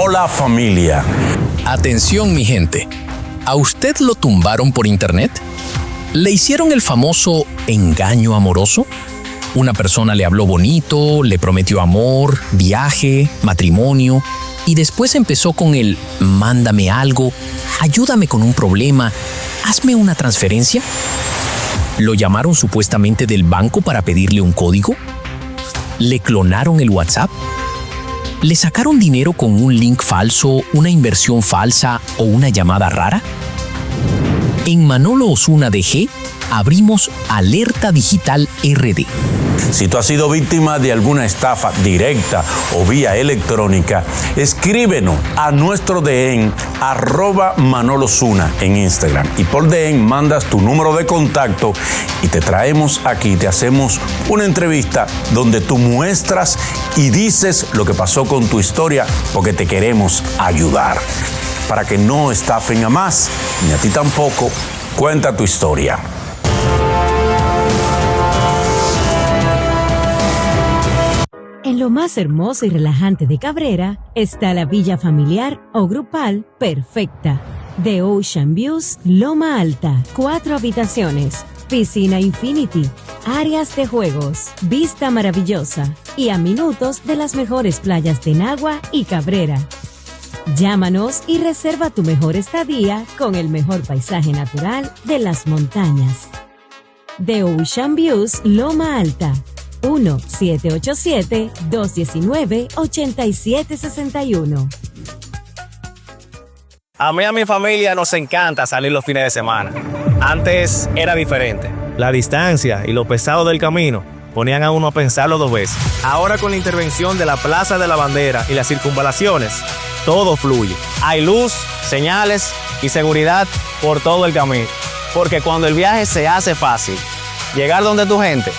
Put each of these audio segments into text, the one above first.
Hola familia. Atención mi gente, ¿a usted lo tumbaron por internet? ¿Le hicieron el famoso engaño amoroso? Una persona le habló bonito, le prometió amor, viaje, matrimonio y después empezó con el mándame algo, ayúdame con un problema, hazme una transferencia. ¿Lo llamaron supuestamente del banco para pedirle un código? ¿Le clonaron el WhatsApp? ¿Le sacaron dinero con un link falso, una inversión falsa o una llamada rara? En Manolo Osuna DG abrimos Alerta Digital RD. Si tú has sido víctima de alguna estafa directa o vía electrónica, escríbenos a nuestro DM @ManoloZuna en Instagram y por DM mandas tu número de contacto y te traemos aquí, te hacemos una entrevista donde tú muestras y dices lo que pasó con tu historia porque te queremos ayudar. Para que no estafen a más, ni a ti tampoco, cuenta tu historia. En lo más hermoso y relajante de Cabrera está la villa familiar o grupal perfecta. The Ocean Views Loma Alta, 4 habitaciones, piscina infinity, áreas de juegos, vista maravillosa y a minutos de las mejores playas de Nagua y Cabrera. Llámanos y reserva tu mejor estadía con el mejor paisaje natural de las montañas. The Ocean Views Loma Alta, 1-787-219-8761. A mí y a mi familia nos encanta salir los fines de semana. Antes era diferente. La distancia y lo pesado del camino ponían a uno a pensarlo 2 veces. Ahora con la intervención de la Plaza de la Bandera y las circunvalaciones, todo fluye. Hay luz, señales y seguridad por todo el camino. Porque cuando el viaje se hace fácil, llegar donde tu gente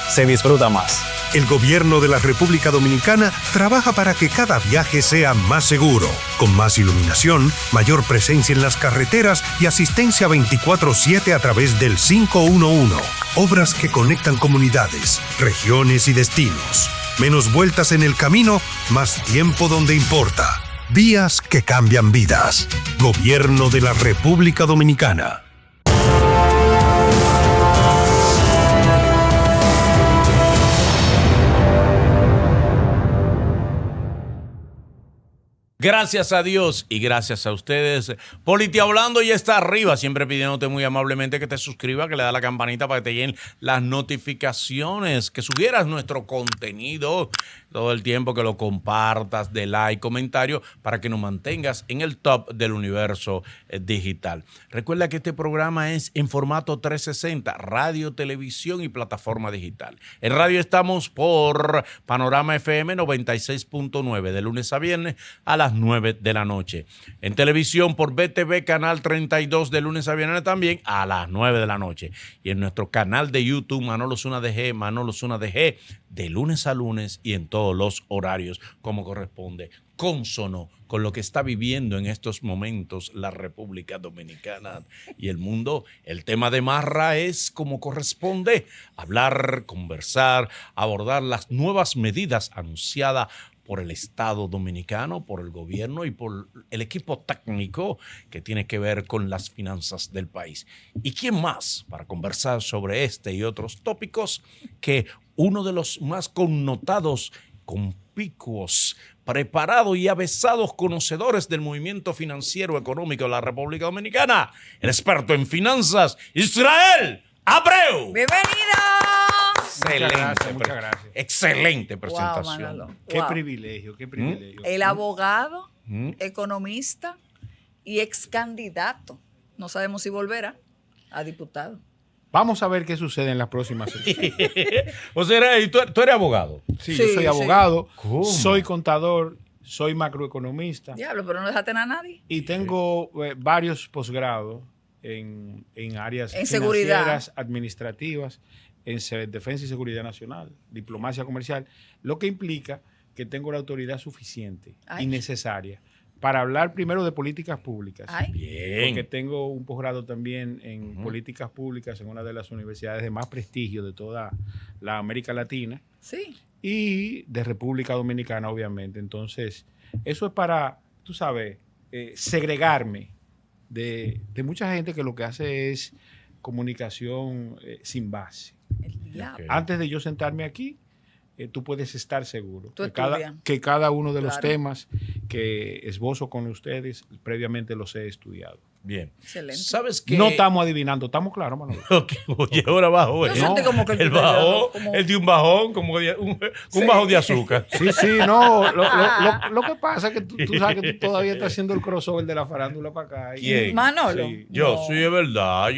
se disfruta más. El gobierno de la República Dominicana trabaja para que cada viaje sea más seguro, con más iluminación, mayor presencia en las carreteras y asistencia 24/7 a través del 511. Obras que conectan comunidades, regiones y destinos. Menos vueltas en el camino, más tiempo donde importa. Vías que cambian vidas. Gobierno de la República Dominicana. Gracias a Dios y gracias a ustedes. Politi Hablando ya está arriba, siempre pidiéndote muy amablemente que te suscribas, que le das la campanita para que te lleguen las notificaciones, que sugieras nuestro contenido todo el tiempo, que lo compartas, de like, comentario, para que nos mantengas en el top del universo digital. Recuerda que este programa es en formato 360, radio, televisión y plataforma digital. En radio estamos por Panorama FM 96.9 de lunes a viernes a las 9 de la noche. En televisión por BTV Canal 32 de lunes a viernes también a las 9 de la noche. Y en nuestro canal de YouTube Manolo Osuna DG, Manolo Osuna DG, de lunes a lunes y en todos los horarios como corresponde, cónsono con lo que está viviendo en estos momentos la República Dominicana y el mundo. El tema de Marra es como corresponde, hablar, conversar, abordar las nuevas medidas anunciadas por el Estado Dominicano, por el gobierno y por el equipo técnico que tiene que ver con las finanzas del país. ¿Y quién más para conversar sobre este y otros tópicos que uno de los más connotados, conspicuos, preparados y avesados conocedores del movimiento financiero económico de la República Dominicana, el experto en finanzas, Israel Abreu? ¡Bienvenido! Excelente, muchas gracias. Excelente Wow, presentación. Manolo. Qué Wow. privilegio, qué privilegio. El abogado, economista y ex candidato. No sabemos si volverá a diputado. Vamos a ver qué sucede en las próximas sesiones. O sea, tú eres abogado. Sí, Sí, yo soy abogado, ¿Cómo? soy contador, soy macroeconomista Diablo, pero no dejaste a nadie. y tengo varios posgrados en áreas En seguridad. financieras, administrativas, en defensa y seguridad nacional, diplomacia comercial, lo que implica que tengo la autoridad suficiente Ay. y necesaria para hablar primero de políticas públicas. Ay, Bien. Porque tengo un posgrado también en políticas públicas en una de las universidades de más prestigio de toda la América Latina sí. y de República Dominicana, obviamente. Entonces, Eso es para, tú sabes, segregarme de mucha gente que lo que hace es comunicación sin base. El diablo. Antes de yo sentarme aquí, tú puedes estar seguro Tú que estudias. cada uno de los Claro. temas que esbozo con ustedes, previamente los he estudiado. Bien. Excelente. ¿Sabes qué? No estamos adivinando, estamos claros, Manolo. Ok, oye, ahora bajó. Yo sentí como que el tú bajó, como- el de un bajón, como un Sí. bajón de azúcar. Sí, sí, no. Lo que pasa es que tú sabes que tú todavía estás haciendo el crossover de la farándula para acá. ¿Quién? Manolo. Sí. Yo, No. sí, es verdad.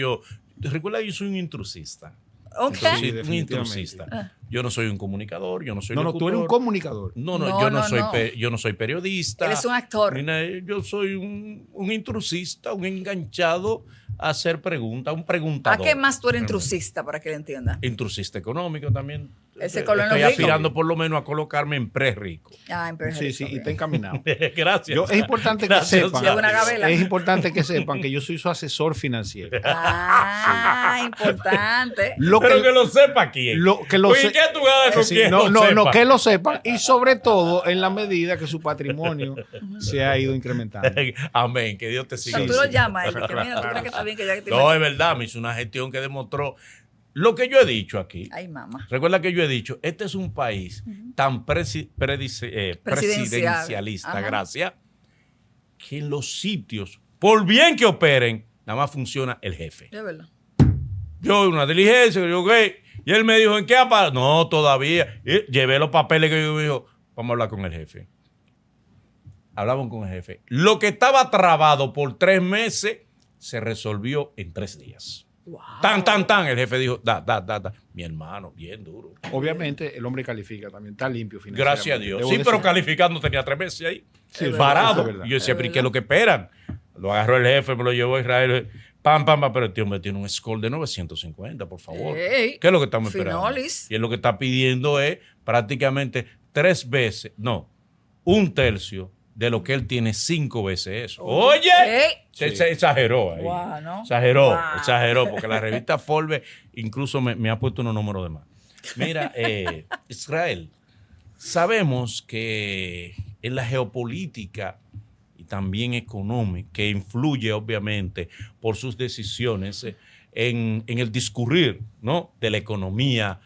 Recuerda, yo soy un intrusista. Ok. Sí, un definitivamente. intrusista. Yo no soy un comunicador, yo no soy No, tú eres un locutor. comunicador. No, No, yo no, no, soy no. yo no soy periodista. Eres un actor. ni nada. Yo soy un intrusista, un enganchado a hacer preguntas, un ¿A preguntador. qué más tú eres intrusista para que le entienda? Intrusista económico también. Ese color en Estoy los ricos. aspirando por lo menos a colocarme en pre-rico. Ah, en Perry Sí, sí, Hilton, y está bien. encaminado. Gracias. Es importante que Gracias, sepan. Lleva una gabela. Es importante que sepan que yo soy su asesor financiero. Ah, importante. Lo Pero que que, lo sepa quién. que lo Oye, se- ¿qué tú ganas con Sí, quien no, lo no, sepa? no, que lo sepan. Y sobre todo en la medida que su patrimonio se ha ido incrementando. Amén, que Dios te O siga. sea, tú lo llamas, él, que mira, tú crees que está bien que ya que te No, es verdad, me hizo una gestión que demostró lo que yo he dicho aquí. Ay, mamá. Recuerda que yo he dicho, este es un país tan presidencialista, Ajá. gracias, que en los sitios, por bien que operen, nada más funciona el jefe. De verdad. Yo una diligencia, yo, ok, y él me dijo, ¿en qué aparato? No, todavía. Y llevé los papeles que yo me dijo, vamos a hablar con el jefe. Hablamos con el jefe. Lo que estaba trabado por 3 meses se resolvió en 3 días. Wow. Tan. El jefe dijo, da. Mi hermano, bien duro. Obviamente el hombre califica también, está limpio financieramente. Gracias a Dios. Debo Sí, decir. pero calificando tenía 3 meses ahí. Sí, eso parado. es verdad. Y yo decía, Es pero ¿y qué verdad. es lo que esperan? Lo agarró el jefe, me lo llevó a Israel. Pam, pero este hombre tiene un score de 950, por favor. Ey, ¿Qué es lo que estamos esperando? finolis. Y él lo que está pidiendo es prácticamente 3 veces, no, 1/3 de lo que él tiene 5 veces eso. Oye, Ey. se exageró ahí. Guau, ¿no? Exageró, porque la revista Forbes incluso me ha puesto unos números de más. Mira, Israel, sabemos que en la geopolítica y también económica, que influye obviamente por sus decisiones en el discurrir, ¿no?, de la economía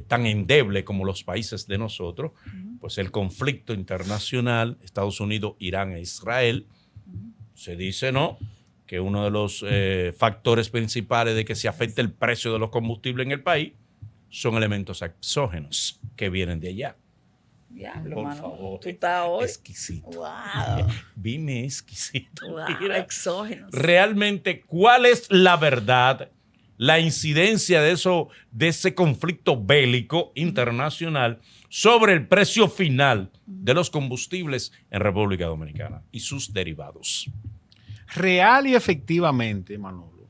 tan endeble como los países de nosotros, pues el conflicto internacional, Estados Unidos, Irán e Israel, se dice, ¿no?, que uno de los factores principales de que se afecte el precio de los combustibles en el país son elementos exógenos que vienen de allá. Diablo, Por mano. favor. Tú estás hoy. Exquisito. Wow. Vine exquisito. Wow. Mira, Exógenos. realmente, ¿cuál es la verdad, la incidencia de ese conflicto bélico internacional sobre el precio final de los combustibles en República Dominicana y sus derivados? Real y efectivamente, Manolo,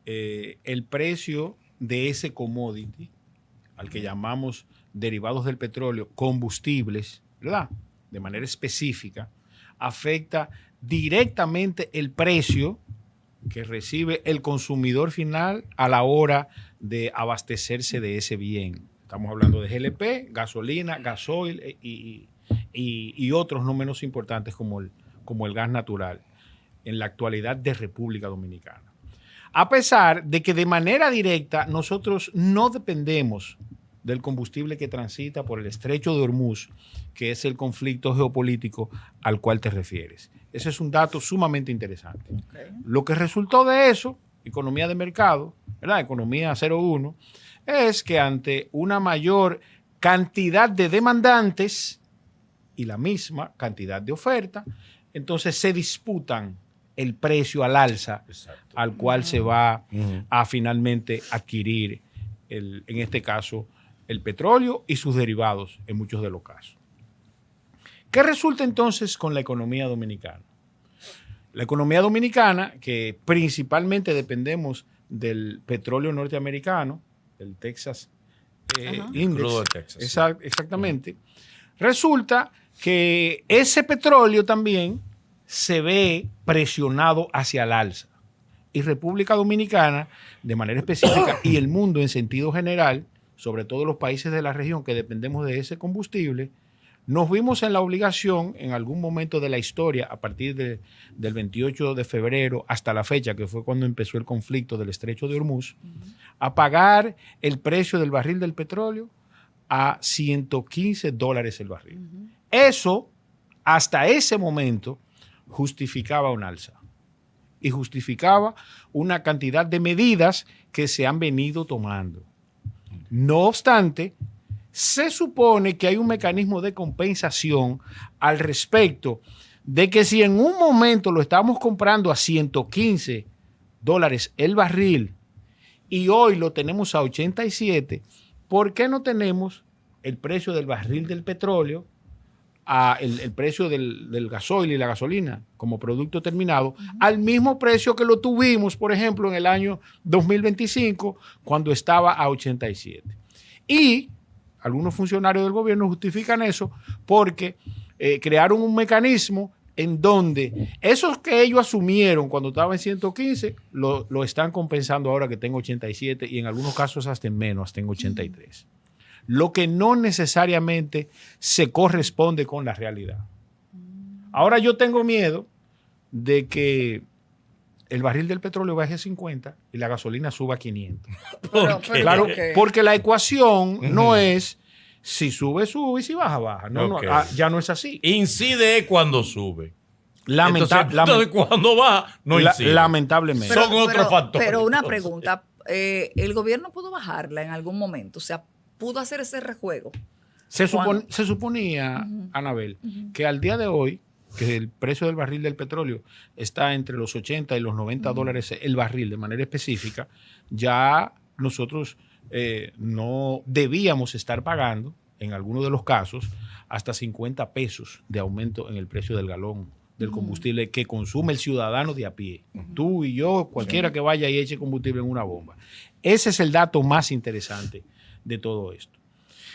el precio de ese commodity, al que llamamos derivados del petróleo, combustibles, ¿verdad?, de manera específica, afecta directamente el precio que recibe el consumidor final a la hora de abastecerse de ese bien. Estamos hablando de GLP, gasolina, gasoil y otros no menos importantes como el gas natural en la actualidad de República Dominicana. A pesar de que de manera directa nosotros no dependemos del combustible que transita por el estrecho de Hormuz, que es el conflicto geopolítico al cual te refieres. Ese es un dato sumamente interesante. Okay. Lo que resultó de eso, economía de mercado, ¿verdad?, economía 0,1, es que ante una mayor cantidad de demandantes y la misma cantidad de oferta, entonces se disputan el precio al alza al cual se va a finalmente adquirir, en este caso, el petróleo y sus derivados en muchos de los casos. ¿Qué resulta entonces con la economía dominicana? La economía dominicana, que principalmente dependemos del petróleo norteamericano, el Texas Index, Crudo de Texas, sí. Exactamente, resulta que ese petróleo también se ve presionado hacia el alza. Y República Dominicana, de manera específica, y el mundo en sentido general, sobre todo los países de la región que dependemos de ese combustible, nos vimos en la obligación en algún momento de la historia, a partir del 28 de febrero hasta la fecha, que fue cuando empezó el conflicto del Estrecho de Hormuz, a pagar el precio del barril del petróleo a $115 el barril. Eso, hasta ese momento, justificaba un alza y justificaba una cantidad de medidas que se han venido tomando. No obstante, se supone que hay un mecanismo de compensación al respecto de que si en un momento lo estamos comprando a $115 el barril y hoy lo tenemos a 87, ¿por qué no tenemos el precio del barril del petróleo, el precio del gasoil y la gasolina como producto terminado, al mismo precio que lo tuvimos, por ejemplo, en el año 2025, cuando estaba a 87? Y algunos funcionarios del gobierno justifican eso porque crearon un mecanismo en donde esos que ellos asumieron cuando estaba en 115 lo están compensando ahora que tengo 87 y en algunos casos hasta en menos, hasta en 83. Lo que no necesariamente se corresponde con la realidad. Ahora yo tengo miedo de que el barril del petróleo baje a 50 y la gasolina suba a 500. Claro, porque la ecuación no es si sube, sube y si baja, baja. No, ya no es así. Incide cuando sube. Entonces, cuando baja, no incide. Lamentablemente. Son otros factores. Pero una pregunta, ¿el gobierno pudo bajarla en algún momento? O sea, ¿pudo hacer ese rejuego? Se suponía, Anabel, que al día de hoy, que el precio del barril del petróleo está entre los 80 y los 90 dólares el barril de manera específica, ya nosotros no debíamos estar pagando, en algunos de los casos, hasta 50 pesos de aumento en el precio del galón del combustible que consume el ciudadano de a pie. Tú y yo, cualquiera que vaya y eche combustible en una bomba. Ese es el dato más interesante de todo esto.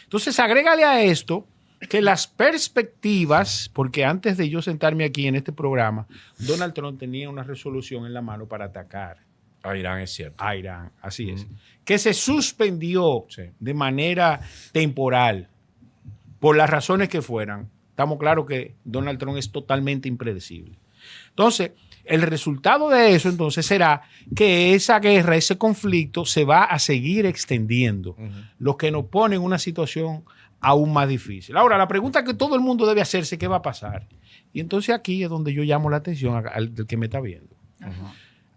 Entonces, agrégale a esto que las perspectivas, porque antes de yo sentarme aquí en este programa, Donald Trump tenía una resolución en la mano para atacar a Irán, es cierto. A Irán, así es. Que se suspendió de manera temporal, por las razones que fueran. Estamos claros que Donald Trump es totalmente impredecible. Entonces, el resultado de eso entonces será que esa guerra, ese conflicto se va a seguir extendiendo, lo que nos pone en una situación aún más difícil. Ahora, la pregunta que todo el mundo debe hacerse, ¿qué va a pasar? Y entonces aquí es donde yo llamo la atención al que me está viendo.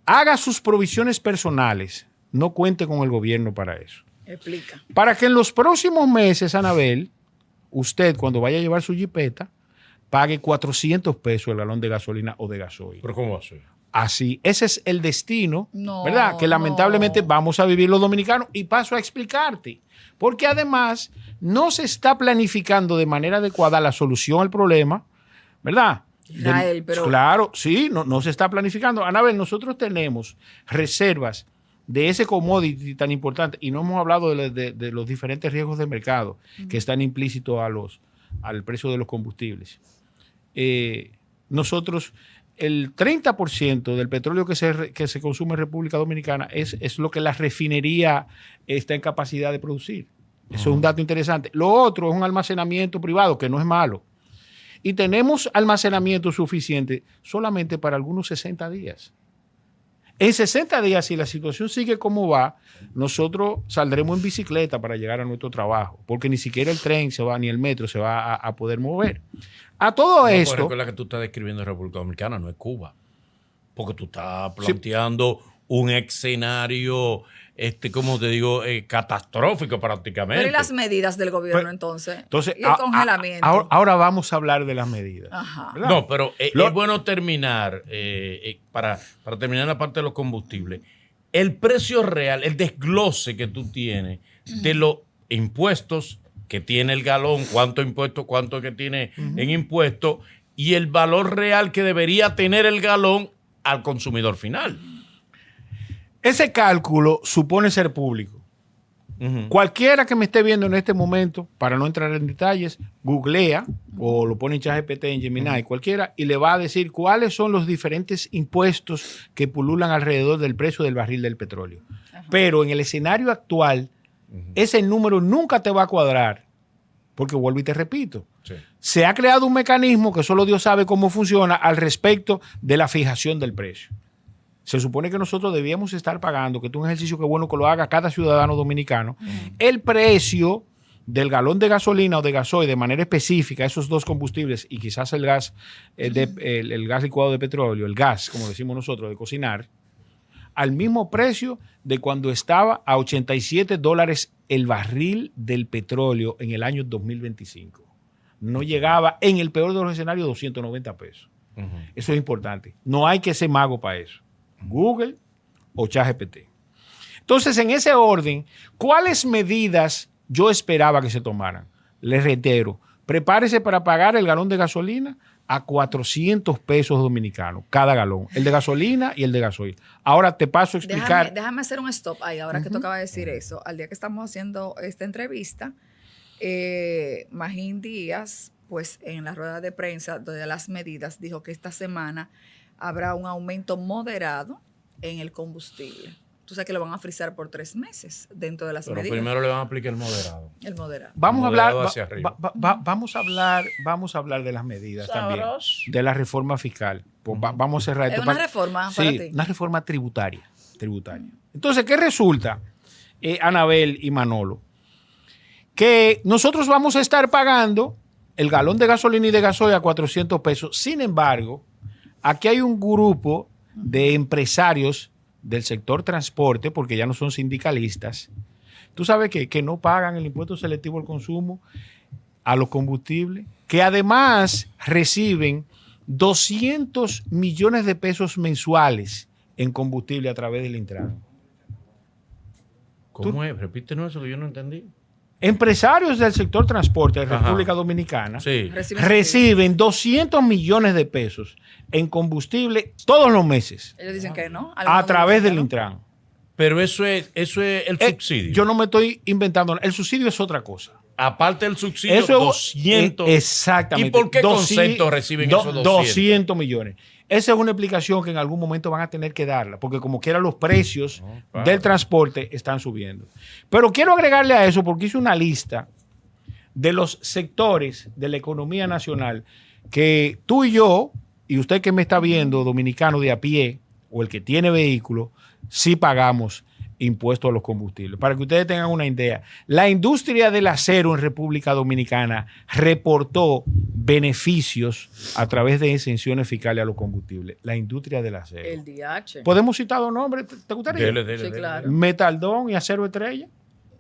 Haga sus provisiones personales, no cuente con el gobierno para eso. Explica. Para que en los próximos meses, Anabel, usted cuando vaya a llevar su jipeta, pague 400 pesos el galón de gasolina o de gasoil. ¿Pero cómo va a ser? Así, ese es el destino, ¿verdad? Que lamentablemente vamos a vivir los dominicanos y paso a explicarte. Porque además no se está planificando de manera adecuada la solución al problema, ¿verdad? Israel, pero... Claro, sí, no se está planificando. Anabel, nosotros tenemos reservas de ese commodity tan importante y no hemos hablado de los diferentes riesgos de mercado que están implícitos al precio de los combustibles. Nosotros, el 30% del petróleo que se consume en República Dominicana es lo que la refinería está en capacidad de producir. Eso es un dato interesante. Lo otro es un almacenamiento privado, que no es malo. Y tenemos almacenamiento suficiente solamente para algunos 60 días. En 60 días, si la situación sigue como va, nosotros saldremos en bicicleta para llegar a nuestro trabajo, porque ni siquiera el tren se va, ni el metro se va a poder mover. A todo esto... Recuerda que tú estás describiendo República Dominicana, no es Cuba. Porque tú estás planteando un escenario, como te digo, catastrófico prácticamente. Pero ¿y las medidas del gobierno entonces? ¿Y el congelamiento? Ahora vamos a hablar de las medidas. Ajá. No, pero es bueno terminar, para terminar la parte de los combustibles. El precio real, el desglose que tú tienes de los impuestos que tiene el galón, cuánto que tiene en impuestos y el valor real que debería tener el galón al consumidor final. Ese cálculo supone ser público. Cualquiera que me esté viendo en este momento, para no entrar en detalles, googlea o lo pone en ChatGPT, en Gemini, cualquiera, y le va a decir cuáles son los diferentes impuestos que pululan alrededor del precio del barril del petróleo. Pero en el escenario actual, ese número nunca te va a cuadrar, porque vuelvo y te repito, se ha creado un mecanismo que solo Dios sabe cómo funciona al respecto de la fijación del precio. Se supone que nosotros debíamos estar pagando, que es un ejercicio que es bueno que lo haga cada ciudadano dominicano, el precio del galón de gasolina o de gasoil de manera específica, esos dos combustibles y quizás el gas, el gas licuado de petróleo, el gas, como decimos nosotros, de cocinar, al mismo precio de cuando estaba a $87 el barril del petróleo en el año 2025. No llegaba, en el peor de los escenarios, 290 pesos. Eso es importante. No hay que ser mago para eso. Google o ChatGPT. Entonces, en ese orden, ¿cuáles medidas yo esperaba que se tomaran? Les reitero, prepárese para pagar el galón de gasolina a 400 pesos dominicanos, cada galón. El de gasolina y el de gasoil. Ahora te paso a explicar. Déjame hacer un stop ahí, ahora que tú acabas de decir eso. Al día que estamos haciendo esta entrevista, Magín Díaz, pues en la rueda de prensa de las medidas, dijo que esta semana habrá un aumento moderado en el combustible. Tú sabes que lo van a frizar por 3 meses dentro de las Pero medidas. primero le van a aplicar el moderado. El moderado. Vamos a hablar, Moderado hacia arriba. vamos a hablar de las medidas también, de la reforma fiscal. Pues vamos a cerrar ¿Es esto. una reforma para ti? Una reforma tributaria. Entonces, ¿qué resulta, Anabel y Manolo? Que nosotros vamos a estar pagando el galón de gasolina y de gasoil a 400 pesos. Sin embargo, aquí hay un grupo de empresarios del sector transporte, porque ya no son sindicalistas, tú sabes que no pagan el impuesto selectivo al consumo a los combustibles, que además reciben 200 millones de pesos mensuales en combustible a través del Intran. ¿Cómo es? Repítenos eso que yo no entendí. Empresarios del sector transporte de República Dominicana reciben 200 millones de pesos en combustible todos los meses. Ellos dicen que no. A través del Intran. Pero eso es el subsidio. Yo no me estoy inventando. El subsidio es otra cosa. Aparte del subsidio, Eso 200. Exactamente. ¿Y por qué concepto reciben esos 200? 200 millones. Esa es una explicación que en algún momento van a tener que darla, porque como quiera los precios del transporte están subiendo. Pero quiero agregarle a eso, porque hice una lista de los sectores de la economía nacional que tú y yo, y usted que me está viendo, dominicano de a pie, o el que tiene vehículo, sí pagamos impuestos a los combustibles. Para que ustedes tengan una idea, la industria del acero en República Dominicana reportó beneficios a través de exenciones fiscales a los combustibles. La industria del acero. El DH. ¿Podemos citar dos nombres? ¿Te gustaría? Sí, claro. Metaldón y Acero Estrella.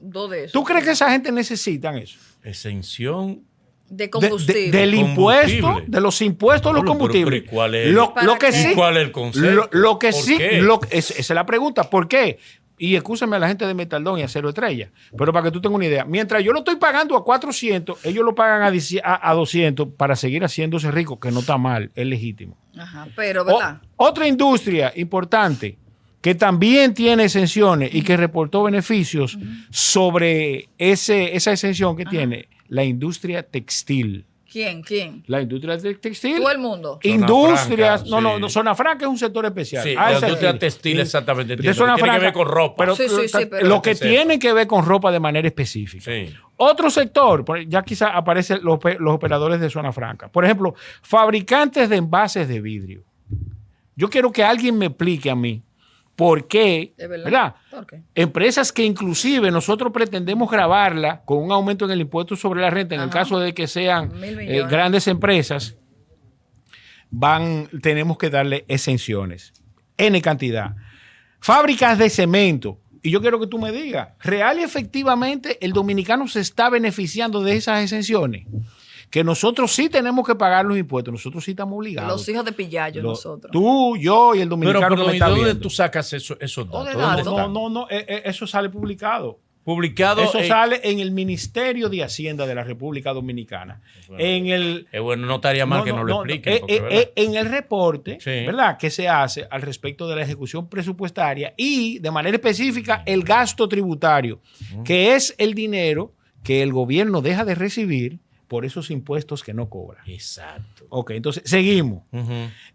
2 de esos. ¿Tú crees que esa gente necesitan eso? Exención de combustible. Del impuesto, Combustible. de los impuestos a los combustibles. Pero ¿cuál es? Lo que ¿Para sí, qué? ¿Cuál es el concepto? Lo que ¿Por sí, qué? esa es la pregunta. ¿Por qué? Y escúchame a la gente de Metaldón y Acero Estrella. Pero para que tú tengas una idea, mientras yo lo estoy pagando a 400, ellos lo pagan a 200 para seguir haciéndose ricos, que no está mal, es legítimo. Ajá, pero ¿verdad? Otra industria importante que también tiene exenciones y que reportó beneficios sobre esa exención que tiene, la industria textil. ¿Quién? La industria textil. Todo el mundo. Industrias. Zona Franca, No, Zona Franca es un sector especial. Sí, la industria textil exactamente. De Zona Tiene que Franca, ver con ropa. Pero, Sí, pero- lo que tiene que ver con ropa de manera específica. Sí. Otro sector, ya quizá aparecen los operadores de Zona Franca. Por ejemplo, fabricantes de envases de vidrio. Yo quiero que alguien me explique a mí por qué, ¿De verdad? ¿verdad? ¿Por qué? Empresas que inclusive nosotros pretendemos grabarla con un aumento en el impuesto sobre la renta, en el Ajá. caso de que sean 1.000 millones. grandes empresas, tenemos que darle exenciones. N cantidad. Fábricas de cemento. Y yo quiero que tú me digas, ¿real y efectivamente el dominicano se está beneficiando de esas exenciones? Que nosotros sí tenemos que pagar los impuestos, nosotros sí estamos obligados. Los hijos de Pillayo, nosotros. Tú, yo y el dominicano Pero que me ¿y está de dónde viendo. tú sacas esos ¿O de datos? datos? ¿Dónde está? Eso sale publicado. Publicado. Eso sale en el Ministerio de Hacienda de la República Dominicana. En el Bueno, no estaría mal que nos lo expliquen. porque, ¿verdad? en el reporte, Sí. ¿verdad?, que se hace al respecto de la ejecución presupuestaria y de manera específica el gasto tributario, que es el dinero que el gobierno deja de recibir por esos impuestos que no cobra. Exacto. Ok, entonces seguimos. Ujú.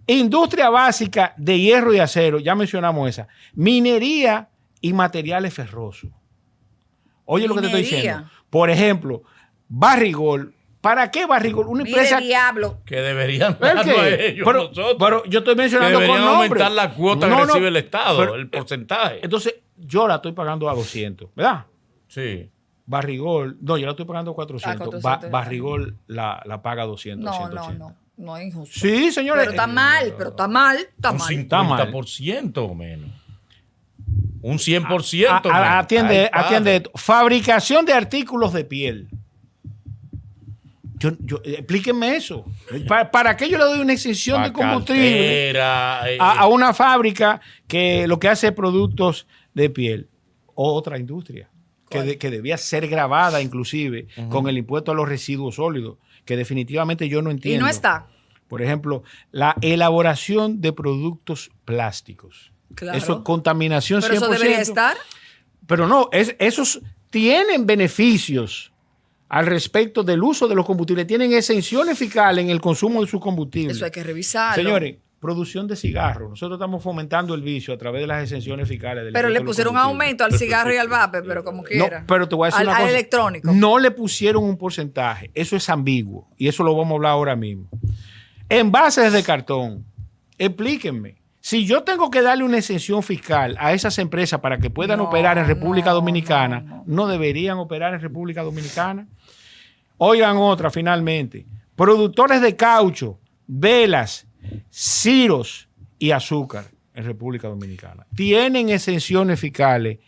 Industria básica de hierro y acero, ya mencionamos esa. Minería y materiales ferrosos. Oye lo que te estoy Minería. diciendo. Por ejemplo, Barrigol ¿Para qué Barrigol? Una empresa... Mire, diablo. Que deberían ¿El darlo qué? a ellos, Pero, nosotros. pero yo estoy Que mencionando deberían con nombre. aumentar la cuota que recibe el Estado, pero, el porcentaje. Entonces, yo la estoy pagando a 200, ¿verdad? Sí. Barrigol, no, yo la estoy pagando a 400. 400. Barrigol la paga a 200. No, 180. no es injusto. Sí, señores. Pero está mal, está mal. Un Está mal. 50% o menos. Un 100% menos. Atiende, Ay, padre. atiende esto. Fabricación de artículos de piel. Explíquenme eso. ¿Para qué yo le doy una exención de combustible Cartera, a una fábrica que lo que hace es productos de piel? Otra industria que debía ser grabada inclusive con el impuesto a los residuos sólidos, que definitivamente yo no entiendo. Y no está. Por ejemplo, la elaboración de productos plásticos. Claro. Eso es contaminación 100%. Pero eso debería estar. Pero no, esos tienen beneficios al respecto del uso de los combustibles. Tienen exenciones fiscales en el consumo de sus combustibles. Eso hay que revisarlo. Señores, producción de cigarros. Nosotros estamos fomentando el vicio a través de las exenciones fiscales. Del Pero le impuesto a los pusieron combustibles. aumento al cigarro y al vape, pero como quiera. No, pero te voy a decir una al cosa. electrónico. No le pusieron un porcentaje. Eso es ambiguo. Y eso lo vamos a hablar ahora mismo. Envases de cartón. Explíquenme. Si yo tengo que darle una exención fiscal a esas empresas para que puedan operar en República Dominicana, no deberían operar en República Dominicana. Oigan otra, finalmente. Productores de caucho, velas, ciros y azúcar en República Dominicana. Tienen exenciones fiscales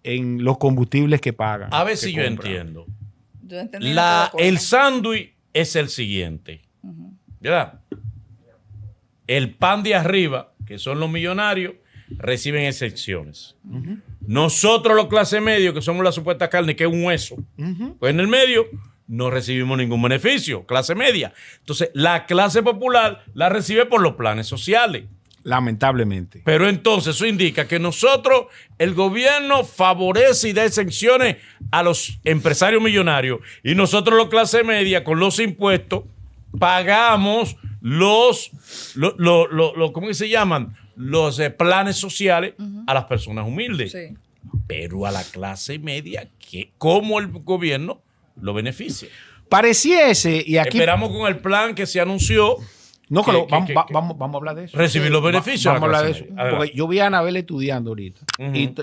en los combustibles que pagan. A ver si que yo compran. entiendo. Yo entendí una cosa. El sándwich es el siguiente. ¿Verdad? El pan de arriba, que son los millonarios, reciben excepciones. Nosotros, los clase medio, que somos la supuesta carne, que es un hueso, pues en el medio no recibimos ningún beneficio, clase media. Entonces, la clase popular la recibe por los planes sociales. Lamentablemente. Pero entonces eso indica que nosotros, el gobierno favorece y da exenciones a los empresarios millonarios y nosotros, los clase media, con los impuestos, pagamos ¿cómo que se llaman? Los planes sociales a las personas humildes. Sí. Pero a la clase media, ¿cómo el gobierno lo beneficia? Pareciese, y aquí... Esperamos con el plan que se anunció. No, vamos a hablar de eso. Recibir los beneficios. Vamos a hablar de clase eso. media. Porque yo vi a Anabel estudiando ahorita. Ujú. Y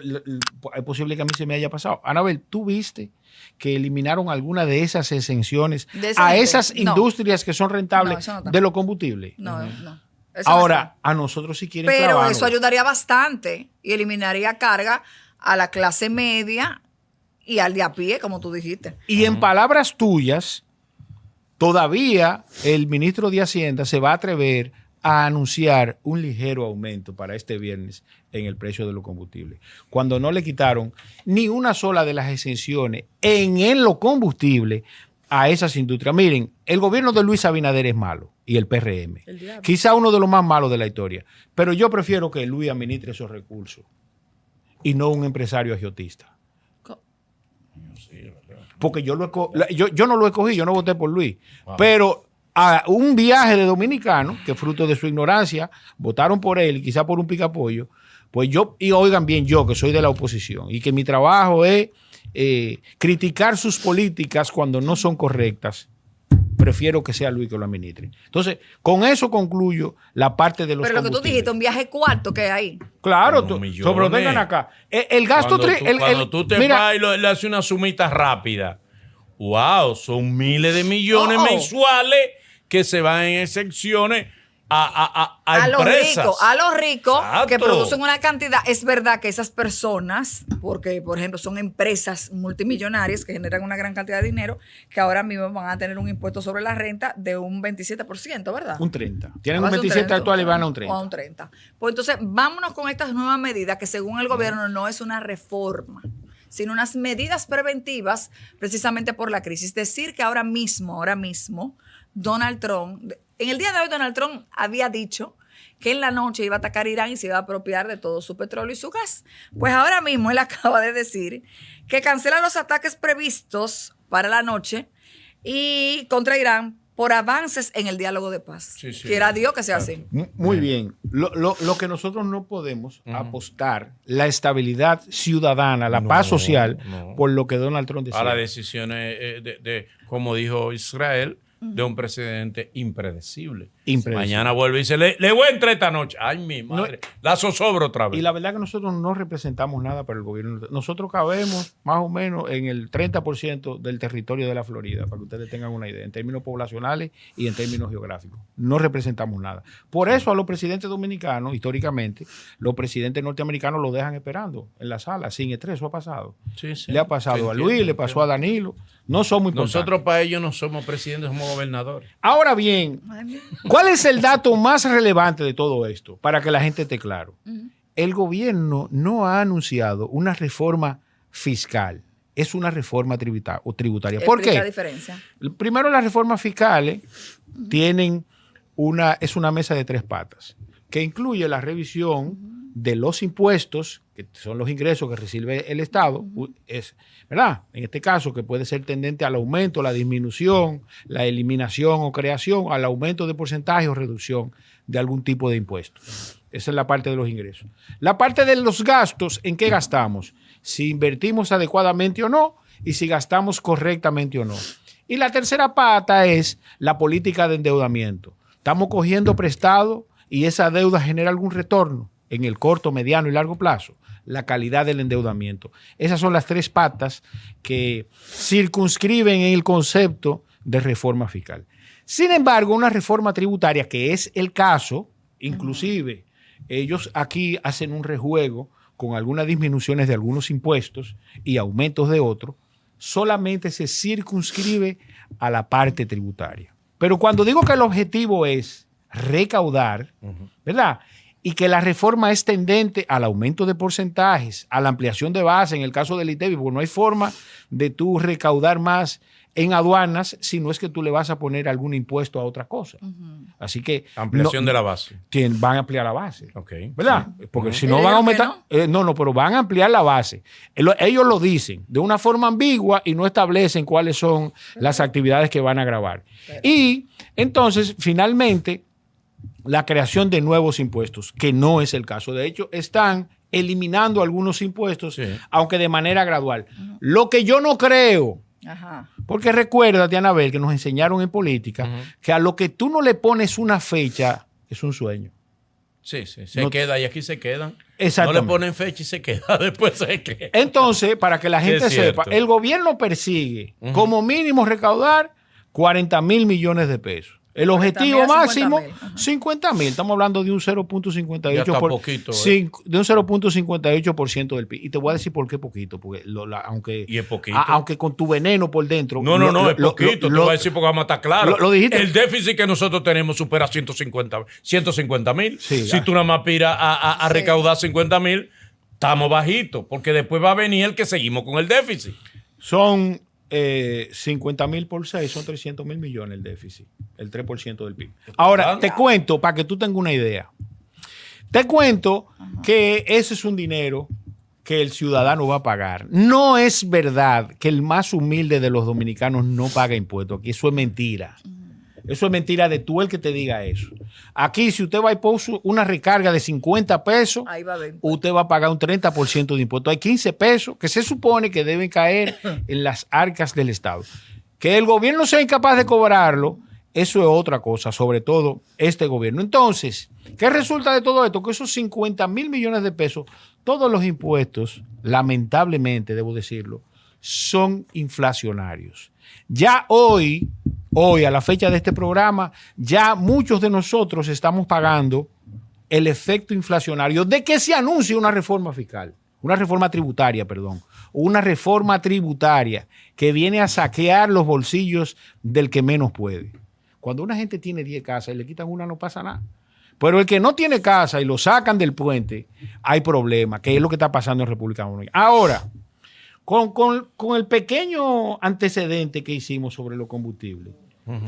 es posible que a mí se me haya pasado. Anabel, ¿tú viste que eliminaron alguna de esas exenciones De esa a gente. esas No. industrias que son rentables No, eso no está. de los combustibles? No. Eso no Ahora, está. a nosotros sí quieren Pero clavarnos. eso ayudaría bastante y eliminaría carga a la clase media y al de a pie, como tú dijiste. Y en palabras tuyas, todavía el ministro de Hacienda se va a atrever a anunciar un ligero aumento para este viernes en el precio de los combustibles, cuando no le quitaron ni una sola de las exenciones en los combustibles a esas industrias. Miren, el gobierno de Luis Abinader es malo y el PRM. Quizá uno de los más malos de la historia, pero yo prefiero que Luis administre esos recursos y no un empresario agiotista. Porque yo no lo escogí, yo no voté por Luis. Pero a un viaje de dominicanos, que fruto de su ignorancia, votaron por él, quizá por un picapollo, pues y oigan bien, yo que soy de la oposición y que mi trabajo es criticar sus políticas cuando no son correctas, prefiero que sea Luis que lo administre. Entonces, con eso concluyo la parte de los Pero lo que tú combustibles. dijiste, un viaje cuarto que hay. Claro, Unos millones. pero vengan acá. El gasto... Cuando tú te vas y le haces una sumita rápida, wow, son miles de millones mensuales que se van en exenciones a empresas. A los ricos Exacto. que producen una cantidad. Es verdad que esas personas, porque por ejemplo son empresas multimillonarias que generan una gran cantidad de dinero, que ahora mismo van a tener un impuesto sobre la renta de un 27%, ¿verdad? Un 30. Tienen Va un a ser 27 actual y van a un O 30. a un 30. Pues entonces, vámonos con estas nuevas medidas que según el gobierno no es una reforma, sino unas medidas preventivas precisamente por la crisis. Es decir, que ahora mismo, Donald Trump, en el día de hoy Donald Trump había dicho que en la noche iba a atacar Irán y se iba a apropiar de todo su petróleo y su gas. Pues ahora mismo él acaba de decir que cancela los ataques previstos para la noche y contra Irán por avances en el diálogo de paz. Sí, sí. Quiera Dios que sea así. Muy bien. Lo que nosotros no podemos apostar, la estabilidad ciudadana, la paz social, por lo que Donald Trump decía. A las decisiones como dijo Israel, de un presidente impredecible. Mañana vuelve y dice, le voy a entrar esta noche. Ay, mi madre. La zozobra otra vez. Y la verdad que nosotros no representamos nada para el gobierno. Nosotros cabemos más o menos en el 30% del territorio de la Florida, para que ustedes tengan una idea, en términos poblacionales y en términos geográficos. No representamos nada. Por eso a los presidentes dominicanos, históricamente, los presidentes norteamericanos los dejan esperando en la sala, sin estrés. Eso ha pasado. Sí, sí. Le ha pasado a Luis, le pasó a Danilo. No somos importantes. Nosotros para ellos no somos presidentes, somos gobernadores. Ahora bien, ¿cuál es el dato más relevante de todo esto? Para que la gente esté claro. El gobierno no ha anunciado una reforma fiscal. Es una reforma tributaria. ¿Por qué? La diferencia. Primero, las reformas fiscales tienen es una mesa de 3 patas, que incluye la revisión de los impuestos, que son los ingresos que recibe el Estado, ¿verdad? En este caso, que puede ser tendente al aumento, la disminución, la eliminación o creación, al aumento de porcentaje o reducción de algún tipo de impuesto. Esa es la parte de los ingresos. La parte de los gastos, ¿en qué gastamos? Si invertimos adecuadamente o no, y si gastamos correctamente o no. Y la tercera pata es la política de endeudamiento. Estamos cogiendo prestado y esa deuda genera algún retorno en el corto, mediano y largo plazo. La calidad del endeudamiento. Esas son las 3 patas que circunscriben en el concepto de reforma fiscal. Sin embargo, una reforma tributaria, que es el caso, inclusive ellos aquí hacen un rejuego con algunas disminuciones de algunos impuestos y aumentos de otros, solamente se circunscribe a la parte tributaria. Pero cuando digo que el objetivo es recaudar, ¿verdad? Y que la reforma es tendente al aumento de porcentajes, a la ampliación de base en el caso del ITEVI, porque no hay forma de tú recaudar más en aduanas si no es que tú le vas a poner algún impuesto a otra cosa. Así que... Ampliación de la base. Van a ampliar la base. Okay. ¿Verdad? Porque si no van a aumentar... pero van a ampliar la base. Ellos lo dicen de una forma ambigua y no establecen cuáles son las actividades que van a gravar. Y entonces, finalmente, la creación de nuevos impuestos, que no es el caso. De hecho, están eliminando algunos impuestos, aunque de manera gradual. Lo que yo no creo... Porque recuérdate, Anabel, que nos enseñaron en política que a lo que tú no le pones una fecha es un sueño. Sí, se queda y aquí se quedan. Exactamente. No le ponen fecha y se queda, después se queda. Entonces, para que la gente sepa, el gobierno persigue como mínimo recaudar 40 mil millones de pesos. El objetivo máximo, 50 mil. Estamos hablando de un 0.58% del PIB. Y te voy a decir por qué poquito. Porque aunque, y es poquito. Aunque con tu veneno por dentro. No, es poquito. Te voy a decir porque vamos a estar claros. Lo dijiste. El déficit que nosotros tenemos supera 150 mil. Sí, si tú nada más aspiras a recaudar 50 mil, estamos bajitos. Porque después va a venir el que seguimos con el déficit. Son 50 mil por 6, son 300 mil millones el déficit, el 3% del PIB. Ahora, te cuento, para que tú tengas una idea, te cuento que ese es un dinero que el ciudadano va a pagar. No es verdad que el más humilde de los dominicanos no paga impuestos. Aquí eso es mentira. Eso es mentira de tú el que te diga eso. Aquí, si usted va y puso una recarga de 50 pesos, usted va a pagar un 30% de impuestos. Hay 15 pesos que se supone que deben caer en las arcas del Estado. Que el gobierno sea incapaz de cobrarlo, eso es otra cosa, sobre todo este gobierno. Entonces, ¿qué resulta de todo esto? Que esos 50 mil millones de pesos, todos los impuestos, lamentablemente, debo decirlo, son inflacionarios. Ya hoy, a la fecha de este programa, ya muchos de nosotros estamos pagando el efecto inflacionario de que se anuncie una reforma fiscal, una reforma tributaria que viene a saquear los bolsillos del que menos puede. Cuando una gente tiene 10 casas y le quitan una, no pasa nada. Pero el que no tiene casa y lo sacan del puente, hay problema, que es lo que está pasando en República Dominicana. Ahora, con el pequeño antecedente que hicimos sobre los combustibles,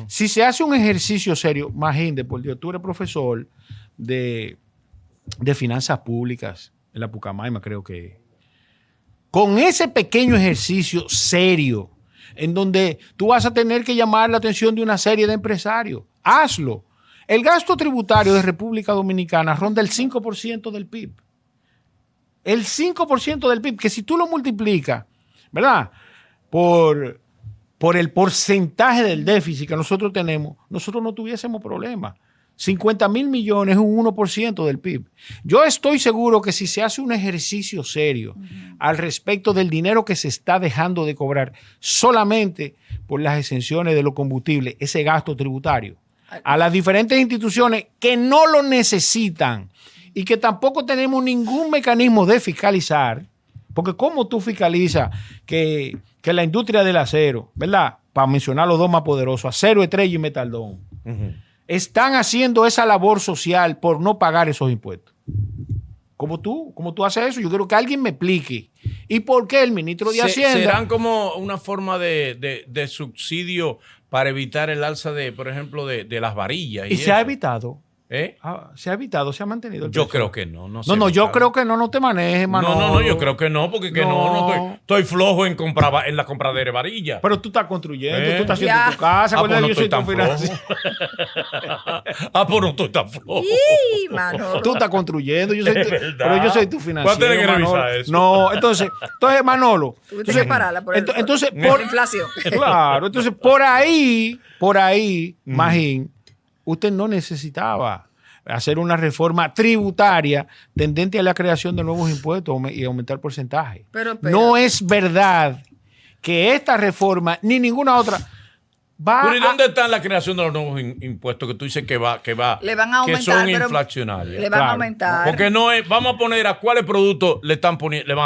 si se hace un ejercicio serio, imagínate, por Dios, tú eres profesor de finanzas públicas en la Pucamaima, creo que. Con ese pequeño ejercicio serio en donde tú vas a tener que llamar la atención de una serie de empresarios. Hazlo. El gasto tributario de República Dominicana ronda el 5% del PIB. El 5% del PIB, que si tú lo multiplicas, ¿verdad? Por el porcentaje del déficit que nosotros tenemos, nosotros no tuviésemos problemas. 50,000 millones es un 1% del PIB. Yo estoy seguro que si se hace un ejercicio serio al respecto del dinero que se está dejando de cobrar solamente por las exenciones de los combustibles, ese gasto tributario, a las diferentes instituciones que no lo necesitan y que tampoco tenemos ningún mecanismo de fiscalizar, porque ¿cómo tú fiscalizas que la industria del acero, ¿verdad? Para mencionar los dos más poderosos, Acero Estrella y Metaldón, están haciendo esa labor social por no pagar esos impuestos? ¿Cómo tú haces eso? Yo quiero que alguien me explique. ¿Y por qué el ministro de Hacienda? ¿Serán como una forma de subsidio para evitar el alza de, por ejemplo, de las varillas? Y se ha evitado. ¿Eh? Se ha evitado, se ha mantenido. Yo creo que no. Yo creo que no te manejes, Manolo. No, yo creo que no, porque estoy flojo en la compra de varillas. Pero tú estás construyendo, tú estás haciendo tu casa. Pues no yo estoy soy tan tu flojo. financiero. Pues no estoy tan flojo. Manolo. Tú estás construyendo, pero yo soy tu financiero. Voy a tener que revisar Manolo. eso. No, entonces Manolo. Tuviste que pararla por por inflación. Claro, entonces por ahí, Magín, usted no necesitaba hacer una reforma tributaria tendente a la creación de nuevos impuestos y aumentar porcentaje. Pero no es verdad que esta reforma ni ninguna otra Pero ¿y dónde está la creación de los nuevos impuestos que tú dices que va le van a aumentar, que son pero inflacionarios? le van a aumentar. Porque no es, vamos a poner a cuáles productos le van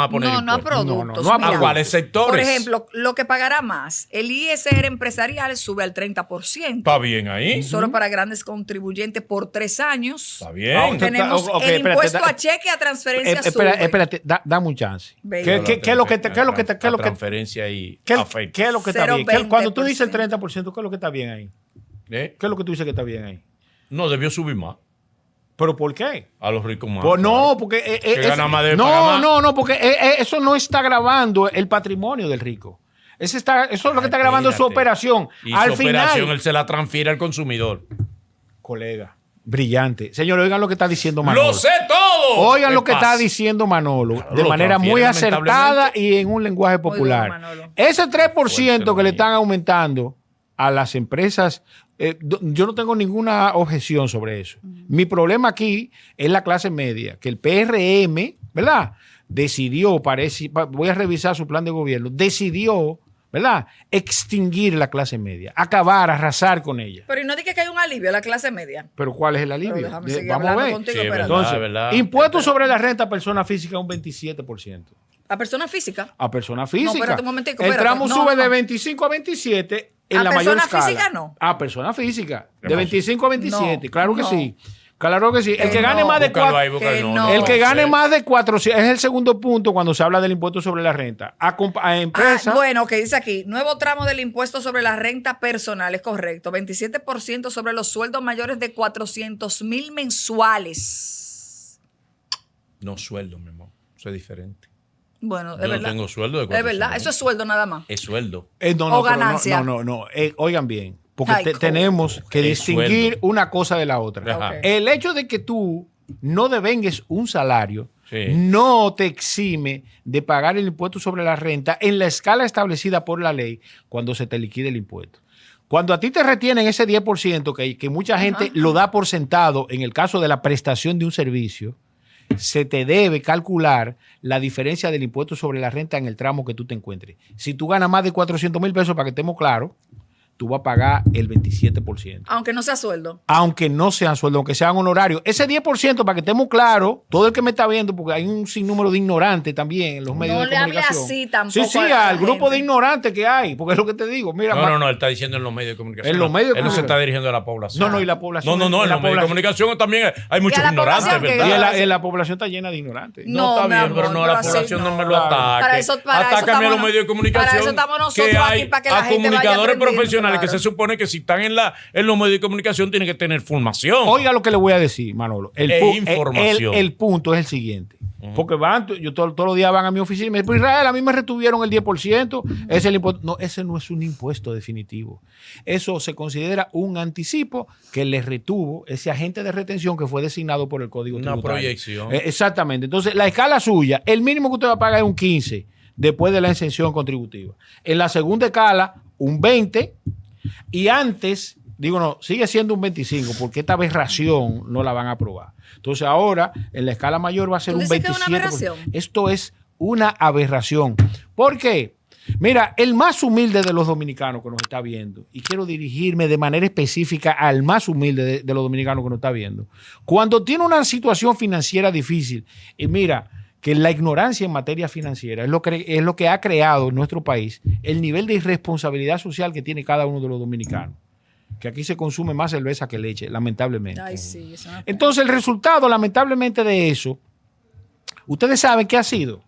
a poner No a impuestos. productos. No a Mira, ¿A cuáles sectores? por ejemplo, lo que pagará más, el ISR empresarial sube al 30%. Está bien ahí. Solo para grandes contribuyentes por 3 años. Está bien. Tenemos Ok, el espérate, impuesto a cheque a transferencia sube. Espérate, dame un chance. Bello. ¿Qué es lo que La transferencia y afecta. ¿Qué es lo que está bien? 0,20%. Cuando tú dices el 30%, ¿qué es lo que está bien ahí? ¿Eh? ¿Qué es lo que tú dices que está bien ahí? No, debió subir más. ¿Pero por qué? A los ricos más. Pues no, porque gana más debe pagar más. no, porque eso no está grabando el patrimonio del rico. Eso es lo que está grabando su Espérate. operación. Y Al su final, operación él se la transfiere al consumidor. colega, brillante. Señor, oigan lo que está diciendo Manolo. ¡Lo sé todo! Oigan ¿Qué lo que pasa? está diciendo Manolo Claro, de lo manera muy transfiere, acertada lamentablemente. y en un lenguaje popular. Manolo. Ese 3% Fuerte, que le mío. están aumentando a las empresas, yo no tengo ninguna objeción sobre eso. Mi problema aquí es la clase media, que el PRM, ¿verdad? Decidió, voy a revisar su plan de gobierno, decidió, ¿verdad? Extinguir la clase media, acabar, arrasar con ella. Pero y no digas que hay un alivio a la clase media. Pero ¿cuál es el alivio? Pero déjame seguir Vamos a hablando ver. contigo, Sí, es espérate. verdad. Entonces, ¿verdad? impuestos sobre la renta a persona física un 27%. A persona física. A persona física. espérate un momentico, el espérate. tramo No, sube no. de 25 a 27 en ¿A la mayor persona escala. física no? A persona física. ¿Qué De pasa? 25 a 27. No, claro que no. sí. Claro que sí. El que no. gane más de Búscalo 4. ahí, búscalo. que No, no. no, El que gane sé. más de 400 es el segundo punto cuando se habla del impuesto sobre la renta. A empresas. Bueno, que dice aquí, nuevo tramo del impuesto sobre la renta personal, es correcto, 27% sobre los sueldos mayores de 400,000 mensuales. No sueldo, mi amor. Eso es diferente. Bueno, es Yo no verdad. tengo sueldo de Es verdad, 400,000. eso es sueldo nada más. Es sueldo. O pero ganancia. No. Oigan bien. Porque Ay, ¿cómo? tenemos que Es distinguir sueldo. una cosa de la otra. Ajá. Ok. El hecho de que tú no devengues un salario Sí. no te exime de pagar el impuesto sobre la renta en la escala establecida por la ley cuando se te liquide el impuesto. Cuando a ti te retienen ese 10% que mucha gente lo da por sentado en el caso de la prestación de un servicio, se te debe calcular la diferencia del impuesto sobre la renta en el tramo que tú te encuentres. Si tú ganas más de 400,000 pesos, para que estemos claros, tú vas a pagar el 27%. Aunque no sea sueldo. Aunque no sean sueldos, aunque sean honorarios. Ese 10%, para que estemos claros, todo el que me está viendo, porque hay un sinnúmero de ignorantes también en los medios No de le hable comunicación. así tampoco Sí, a la al grupo gente. de ignorantes que hay, porque es lo que te digo. Mira, No, él está diciendo en los medios de comunicación. En los medios de Él no se comunicación. está dirigiendo a la población. No, y la población. No, en los medios de comunicación también hay muchos la ignorantes, población que- ¿verdad? Y la población está llena de ignorantes. No, está mi bien, amor, pero no, pero la así población no me lo Claro. ataque. Para eso Atácame a estamos los medios de comunicación. para eso estamos nosotros que aquí, hay para que la a gente vaya comunicadores aprendiendo, profesionales que claro. se supone que si están en los medios de comunicación tienen que tener formación. Oiga lo que le voy a decir, Manolo. Información. El punto es el siguiente. Porque yo todos los días van a mi oficina y me dicen, pues Israel, a mí me retuvieron el 10%, es el impuesto. No, ese no es un impuesto definitivo. Eso se considera un anticipo que le retuvo ese agente de retención que fue designado por el Código Tributario. Una proyección. Exactamente. Entonces, la escala suya, el mínimo que usted va a pagar es un 15 después de la exención contributiva. En la segunda escala, un 20 y antes, digo no, sigue siendo un 25 porque esta aberración no la van a aprobar. Entonces ahora en la escala mayor va a ser un 27%. ¿Tú dices que es una aberración? Esto es una aberración. ¿Por qué? Mira, el más humilde de los dominicanos que nos está viendo, y quiero dirigirme de manera específica al más humilde de los dominicanos que nos está viendo, cuando tiene una situación financiera difícil, y mira que la ignorancia en materia financiera es lo que ha creado en nuestro país el nivel de irresponsabilidad social que tiene cada uno de los dominicanos. Que aquí se consume más cerveza que leche, lamentablemente. Ay, sí, eso no. Entonces, el resultado, lamentablemente, de eso, ustedes saben qué ha sido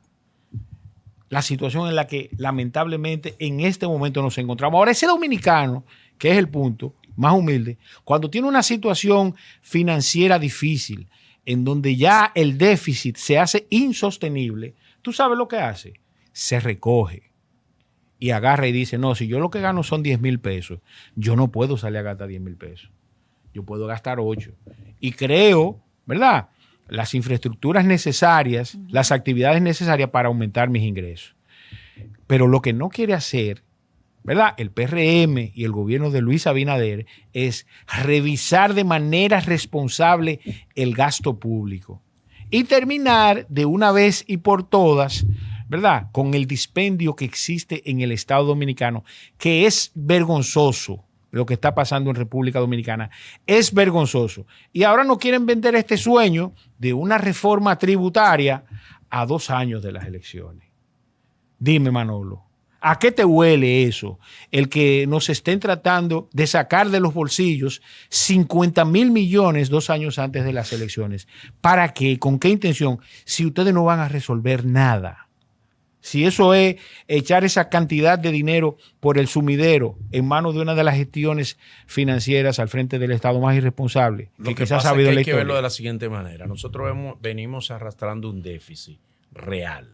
la situación en la que, lamentablemente, en este momento nos encontramos. Ahora, ese dominicano, que es el punto más humilde, cuando tiene una situación financiera difícil, en donde ya el déficit se hace insostenible, ¿tú sabes lo que hace? Se recoge. Y agarra y dice, no, si yo lo que gano son 10,000 pesos, yo no puedo salir a gastar 10,000 pesos. Yo puedo gastar 8. Y creo, ¿verdad?, las infraestructuras necesarias, las actividades necesarias para aumentar mis ingresos. Pero lo que no quiere hacer, ¿verdad?, el PRM y el gobierno de Luis Abinader es revisar de manera responsable el gasto público y terminar de una vez y por todas, ¿verdad?, con el dispendio que existe en el Estado Dominicano, que es vergonzoso lo que está pasando en República Dominicana. Es vergonzoso. Y ahora no quieren vender este sueño de una reforma tributaria a 2 años de las elecciones. Dime, Manolo, ¿a qué te huele eso? El que nos estén tratando de sacar de los bolsillos 50,000 millones 2 años antes de las elecciones. ¿Para qué? ¿Con qué intención? Si ustedes no van a resolver nada. Si eso es echar esa cantidad de dinero por el sumidero en manos de una de las gestiones financieras al frente del Estado más irresponsable, Lo que quizás pasa ha habido es que la hay que historia. verlo de la siguiente manera. Nosotros venimos arrastrando un déficit real.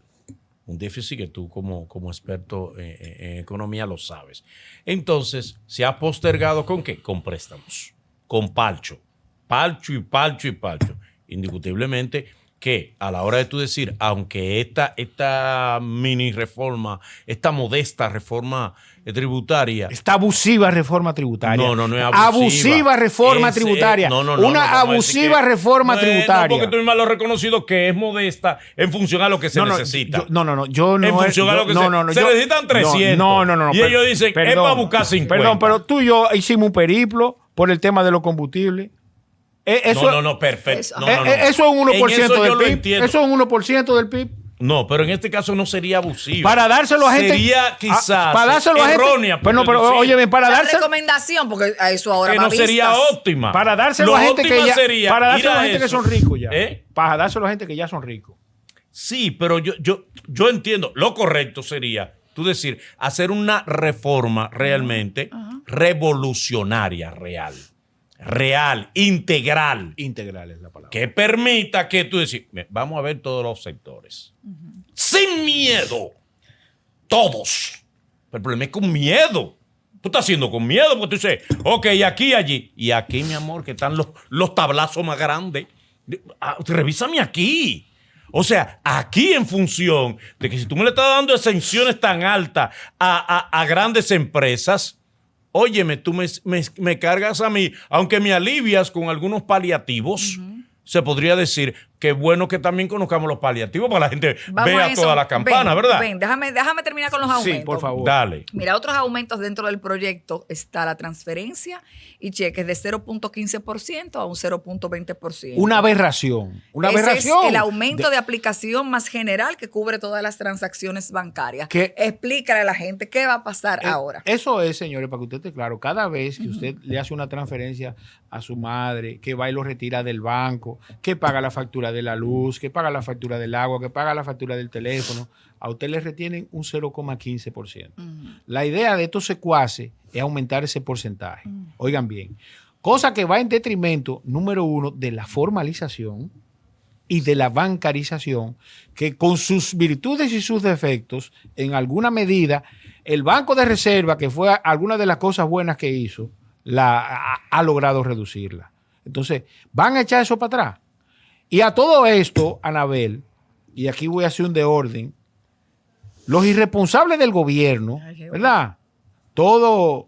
Un déficit que tú como experto en economía lo sabes. Entonces, se ha postergado ¿con qué? Con préstamos, con palcho. Palcho y palcho y palcho. Indiscutiblemente que a la hora de tú decir, aunque esta mini reforma, esta modesta reforma tributaria. Esta abusiva reforma tributaria. No es abusiva. Abusiva reforma tributaria. Una abusiva reforma tributaria. No, porque tú mismo lo has reconocido que es modesta en función a lo que se necesita. Yo no. En función a lo que se necesitan 300. No. Y ellos dicen, es para buscar 50. Perdón, pero tú y yo hicimos un periplo por el tema de los combustibles. No, perfecto. Eso. No. Eso es un 1% del PIB. Entiendo. Eso es un 1% del PIB. No, pero en este caso no sería abusivo. Para dárselo a gente. Sería quizás para dárselo a gente. errónea. Pero oye, bien, para La dárselo. recomendación, porque a eso ahora Que va no vistas. sería óptima. Para dárselo Lo a gente que óptima ya. sería Para dárselo ir a gente que eso. son ricos ya. ¿Eh? Para dárselo a gente que ya son ricos. Sí, pero yo entiendo. Lo correcto sería, tú decir, hacer una reforma realmente revolucionaria, real, integral, Integral es la palabra. que permita que tú decís, vamos a ver todos los sectores. Sin miedo. Todos. Pero el problema es con miedo. Tú estás haciendo con miedo porque tú dices, ok, aquí, allí. Y aquí, mi amor, que están los tablazos más grandes. Revísame aquí. O sea, aquí en función de que si tú me le estás dando exenciones tan altas a grandes empresas, óyeme, tú me cargas a mí, aunque me alivias con algunos paliativos, se podría decir que bueno que también conozcamos los paliativos para que la gente Vamos a vea eso. toda la campana, ¿verdad? Ven, déjame terminar con los aumentos. Sí, por favor. Dale. Mira, otros aumentos dentro del proyecto está la transferencia y cheques de 0.15% a un 0.20%. Una aberración. Una Ese aberración. es el aumento de aplicación más general que cubre todas las transacciones bancarias. ¿Qué? Explícale a la gente qué va a pasar ahora. Eso es, señores, para que usted esté claro, cada vez que usted le hace una transferencia a su madre, que va y lo retira del banco, que paga la factura de la luz, que paga la factura del agua, que paga la factura del teléfono, a usted le retienen un 0,15%. La idea de estos secuaces es aumentar ese porcentaje. Oigan bien, cosa que va en detrimento, número uno, de la formalización, y de la bancarización, que con sus virtudes y sus defectos, en alguna medida, el Banco de Reserva, que fue alguna de las cosas buenas que hizo, ha logrado reducirla. Entonces, van a echar eso para atrás. Y a todo esto, Anabel, y aquí voy a hacer un de orden, los irresponsables del gobierno, ¿verdad? Todo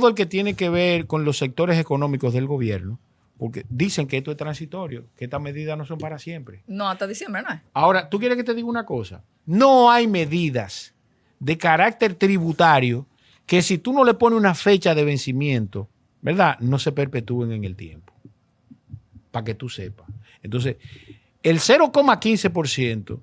el que tiene que ver con los sectores económicos del gobierno, porque dicen que esto es transitorio, que estas medidas no son para siempre. No, hasta diciembre no es. Ahora, ¿tú quieres que te diga una cosa? No hay medidas de carácter tributario que si tú no le pones una fecha de vencimiento, ¿verdad? No se perpetúen en el tiempo. Para que tú sepas. Entonces, el 0,15%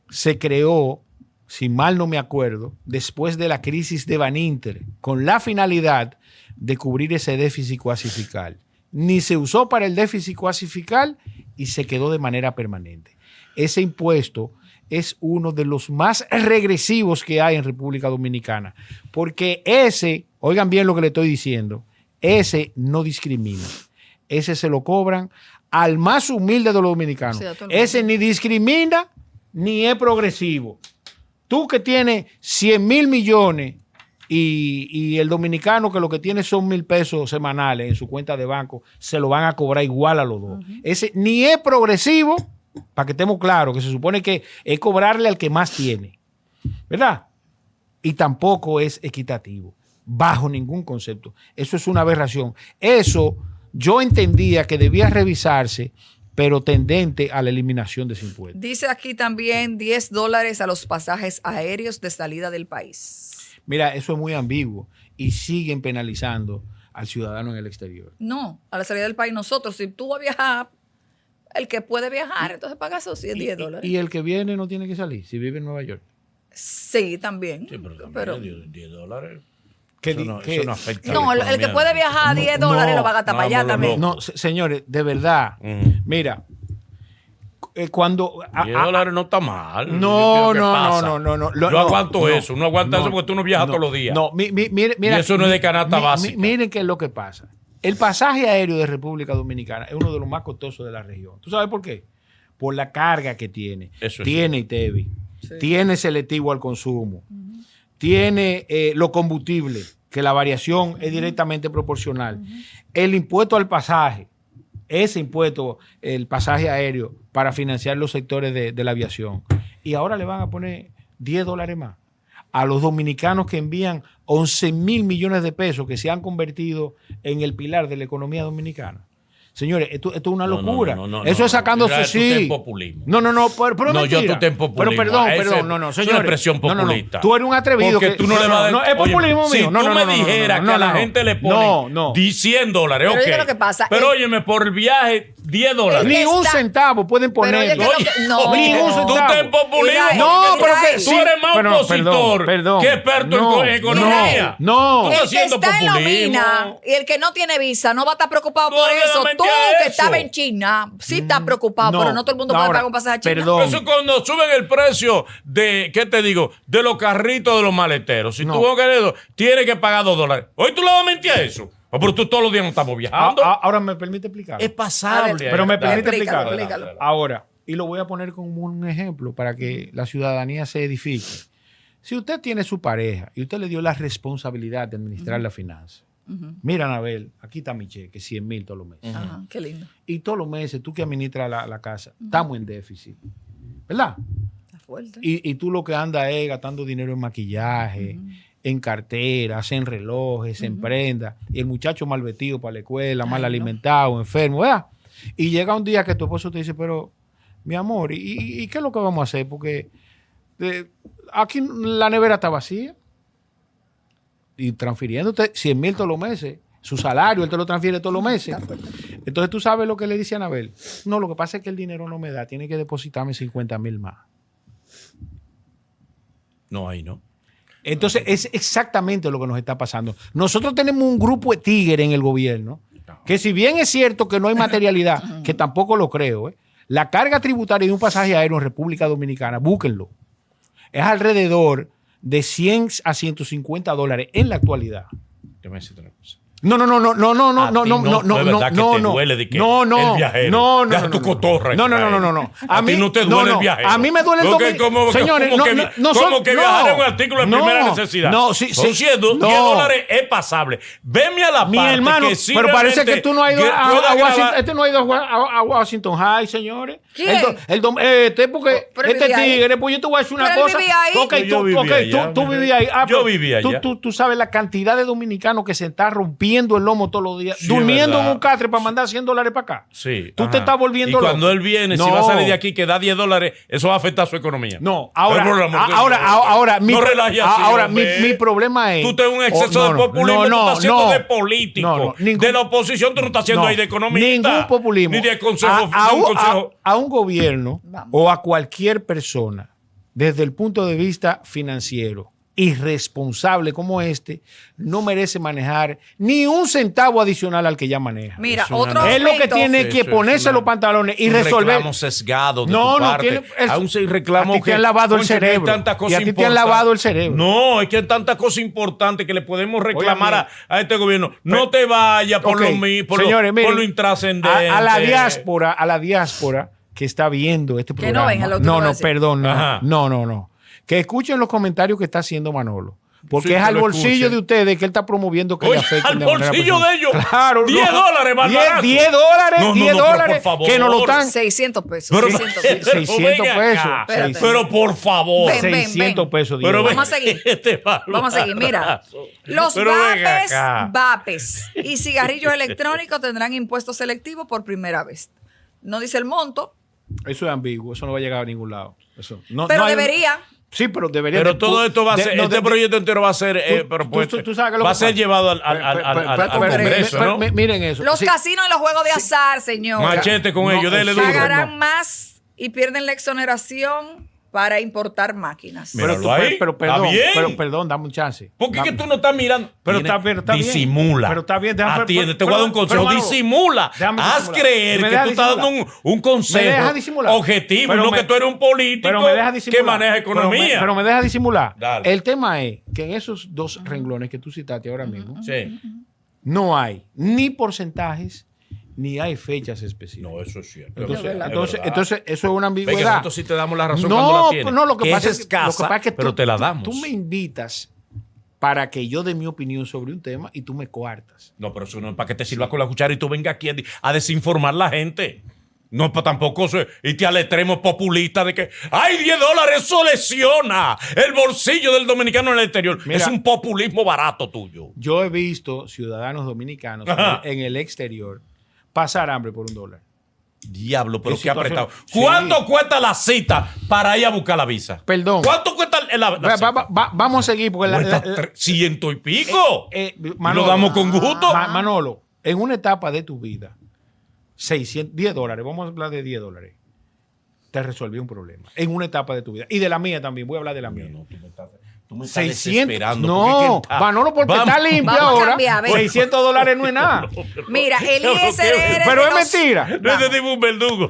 se creó, si mal no me acuerdo, después de la crisis de Baninter, con la finalidad de cubrir ese déficit cuasi fiscal. Ni se usó para el déficit cuasi fiscal y se quedó de manera permanente. Ese impuesto es uno de los más regresivos que hay en República Dominicana, porque ese, oigan bien lo que le estoy diciendo, ese no discrimina. Ese se lo cobran al más humilde de los dominicanos. Sí, ese ni discrimina ni es progresivo. Tú que tienes 100,000 millones y el dominicano que lo que tiene son 1,000 pesos semanales en su cuenta de banco, se lo van a cobrar igual a los dos. Ese ni es progresivo, para que estemos claros, que se supone que es cobrarle al que más tiene, ¿verdad? Y tampoco es equitativo, bajo ningún concepto. Eso es una aberración. Eso yo entendía que debía revisarse, pero tendente a la eliminación de ese impuesto. Dice aquí también $10 a los pasajes aéreos de salida del país. Mira, eso es muy ambiguo y siguen penalizando al ciudadano en el exterior. No, a la salida del país nosotros, si tú vas a viajar, el que puede viajar, entonces paga esos $10. ¿Y el que viene no tiene que salir si vive en Nueva York? Sí, también. Sí, pero $10. Eso no afecta. No, el que puede viajar $10 lo va a gastar para allá también. No, señores, de verdad. Mira, cuando... $10 no está mal. No. Yo aguanto eso. Uno aguanta eso porque tú no viajas todos los días. No, mira, y eso no es de canasta básica. Miren qué es lo que pasa. El pasaje aéreo de República Dominicana es uno de los más costosos de la región. ¿Tú sabes por qué? Por la carga que tiene. Tiene ITEVI, tiene selectivo al consumo, tiene los combustibles, que la variación es directamente proporcional. El impuesto al pasaje, ese impuesto, el pasaje aéreo, para financiar los sectores de la aviación. Y ahora le van a poner $10 más a los dominicanos que envían 11,000 millones de pesos que se han convertido en el pilar de la economía dominicana. Señores, esto es una locura. Eso es sacando sí. No, pero yo tú te populismo. Perdón, es una expresión populista. Tú eres un atrevido. Porque tú no le vas a dar. No, es populismo mío. Si tú me dijeras que a la gente le ponen $100, ok. Pero lo que pasa, pero óyeme, por el viaje, $10. Ni un centavo pueden poner. No. Ni un centavo. Tú estás en populismo. No, pero que tú eres más opositor que experto en economía. No. El que está en la mina y el que no tiene visa no va a estar preocupado por eso. Tú que estabas en China, sí estás preocupado, pero no todo el mundo puede pagar un pasaje a China. Perdón. Eso cuando suben el precio de, ¿qué te digo? De los carritos de los maleteros. Si tú vas a querer eso, tienes que pagar $2. Hoy tú le vas a mentir a eso. Pero tú todos los días no estamos viajando. Ahora me permite explicar. Es pasable. Pero me permite explicar. Explícalo. Ahora, y lo voy a poner como un ejemplo para que la ciudadanía se edifique. Si usted tiene su pareja y usted le dio la responsabilidad de administrar la finanza, mira, Anabel, aquí está mi cheque, 100,000 todos los meses. Ajá, qué lindo. Y todos los meses, tú que administras la casa, estamos en déficit, ¿verdad? Está fuerte. Y tú lo que andas es gastando dinero en maquillaje, en carteras, en relojes, en prendas, y el muchacho mal vestido para la escuela, mal alimentado, enfermo, ¿verdad? Y llega un día que tu esposo te dice, pero, mi amor, ¿y qué es lo que vamos a hacer? Porque aquí la nevera está vacía. Y transfiriéndote 100,000 todos los meses, su salario, él te lo transfiere todos los meses. Entonces tú sabes lo que le dice a Anabel. No, lo que pasa es que el dinero no me da, tiene que depositarme 50,000 más. No, ahí no. Entonces es exactamente lo que nos está pasando. Nosotros tenemos un grupo de tigres en el gobierno, que si bien es cierto que no hay materialidad, que tampoco lo creo, la carga tributaria de un pasaje aéreo en República Dominicana, búsquenlo, es alrededor de $100 a $150 en la actualidad. Yo me decía otra cosa. No, no, no, no, no, no, no, A no, ti no, no, no, es verdad que no, te no, duele de que no, no, el viajero. no, no, Deja no, tu no, cotorra, no, no, no, no, Israel. no, no. A ti no te duele el viajero. A mí me duele el Porque dominicano. Señores, como no, que, no, no, como que no, viajar es un artículo de no, primera necesidad. No, sí, son sí, 10 no. dólares es pasable. Veme a la Mi parte hermano, que sí pero parece realmente que tú no has ido que a pueda Washington. grabar. Este no ha ido a Washington High, señores. ¿Quién? Porque Pero él este vivía ahí. tigre, pues yo te voy a decir una Pero él cosa. vivía ahí. Ok, Yo vivía allá, tú vivías ahí. yo vivía allá. Tú sabes la cantidad de dominicanos que se están rompiendo el lomo todos los días, Sí, durmiendo en verdad. un catre para mandar $100 para acá. Sí. Tú te ajá. estás volviendo Y cuando loco. él viene, si No. va a salir de aquí que da 10 dólares, eso va a afectar a su economía. No, Pero por el amor de Dios, ahora, no relajes así, hombre. mi problema es. Tú tienes un exceso de populismo, tú estás haciendo de político. De la oposición tú no estás haciendo ahí de economista. Ningún populismo. Ni de consejo. A un gobierno Vamos. o a cualquier persona, desde el punto de vista financiero, irresponsable como este, no merece manejar ni un centavo adicional al que ya maneja. Mira, Es una- otro Es lo que aumento. tiene Eso que es ponerse una- los pantalones y un resolver. reclamo sesgado de No, tu no, parte. tiene- Aún se reclamo a ti te que han lavado el concha, que hay cerebro. tantas Y cosas a ti te han importantes. lavado el cerebro. No, es que hay tantas cosas importantes que le podemos reclamar Oye, a este gobierno. No te vayas por Ok, por señores, miren, lo intrascendente. a la diáspora que está viendo este Que programa. no venga lo que te no, voy a no, decir. perdón, Ajá. no. Que escuchen los comentarios que está haciendo Manolo. Porque Sí, es que al lo bolsillo escuchen. de ustedes que él está promoviendo que Oye, le afecten al de manera bolsillo personal. de ellos. Claro, $10 más barato. $10, No, no, $10 no, pero por favor. que no lo están. 600 pesos. Pero, 600 pesos. 600 ven pesos. acá. Espérate. Pero por favor. Ven, ven. 600 pesos. Pero $10. Vamos a seguir. Este Vamos a seguir. Mira, los Pero ven vapes, acá. vapes y cigarrillos electrónicos tendrán impuestos selectivos por primera vez. No dice el monto, Eso es ambiguo, eso no va a llegar a ningún lado. Eso, no, pero no hay- debería. Sí, pero debería. Pero todo esto va a ser, este proyecto entero va a ser propuesto. tú sabes que lo va a que ser pasa. llevado al Congreso, ¿no? Miren eso. Los Sí. casinos y los juegos de azar, señor, Machete con No, ellos, dele sí, duro. pagarán más y pierden la exoneración para importar máquinas. Mira, Pero, Míralo ahí. pero Está perdón, bien. perdón, dame un chance. ¿Por qué Dame- que tú no estás mirando? Pero Viene, está bien. Disimula. Pero está bien, déjame- Atiende, te pero- voy a dar un pero, consejo. Manolo, Disimula. déjame Haz disimular. creer Me que deja tú estás dando disimular. un consejo Me deja disimular. objetivo, Pero no me- que tú eres un político Pero me deja disimular. que maneja economía. Pero me deja disimular. Dale. El tema es que en esos dos renglones que tú citaste ahora mismo, Sí. no hay ni porcentajes ni hay fechas específicas. No, eso es cierto. Entonces, eso es una Ve que ambigüedad. nosotros sí te damos la razón No, cuando la tienes. no, lo que pasa es es que- lo que escasa, pasa es que pero tú- te la tú- damos. Tú me invitas para que yo dé mi opinión sobre un tema y tú me coartas. No, pero eso no es para que te sirva con la cuchara y tú vengas aquí a desinformar a la gente. No, para tampoco irte al extremo populista de que ¡ay, $10! Eso lesiona el bolsillo del dominicano en el exterior. Mira, es un populismo barato tuyo. Yo he visto ciudadanos dominicanos Ajá. en el exterior pasar hambre por $1. Diablo, pero Es qué situación- apretado. Sí. ¿Cuánto cuesta la cita para ir a buscar la visa? Perdón. ¿Cuánto cuesta la cita? Vamos a seguir porque Cuesta 300 y pico. Manolo, Lo damos con gusto. Manolo, en una etapa de tu vida, $10, vamos a hablar de $10, te resolvió un problema. En una etapa de tu vida. Y de la mía también, voy a hablar de la mía. Tú me estás 600, desesperando. no, porque Manolo, porque Vamos. está limpio Vamos a ahora. cambiar, ven. $600 no es nada. Mira, el Pero qué- ISR. Pero de es los- mentira. No es de tipo un verdugo.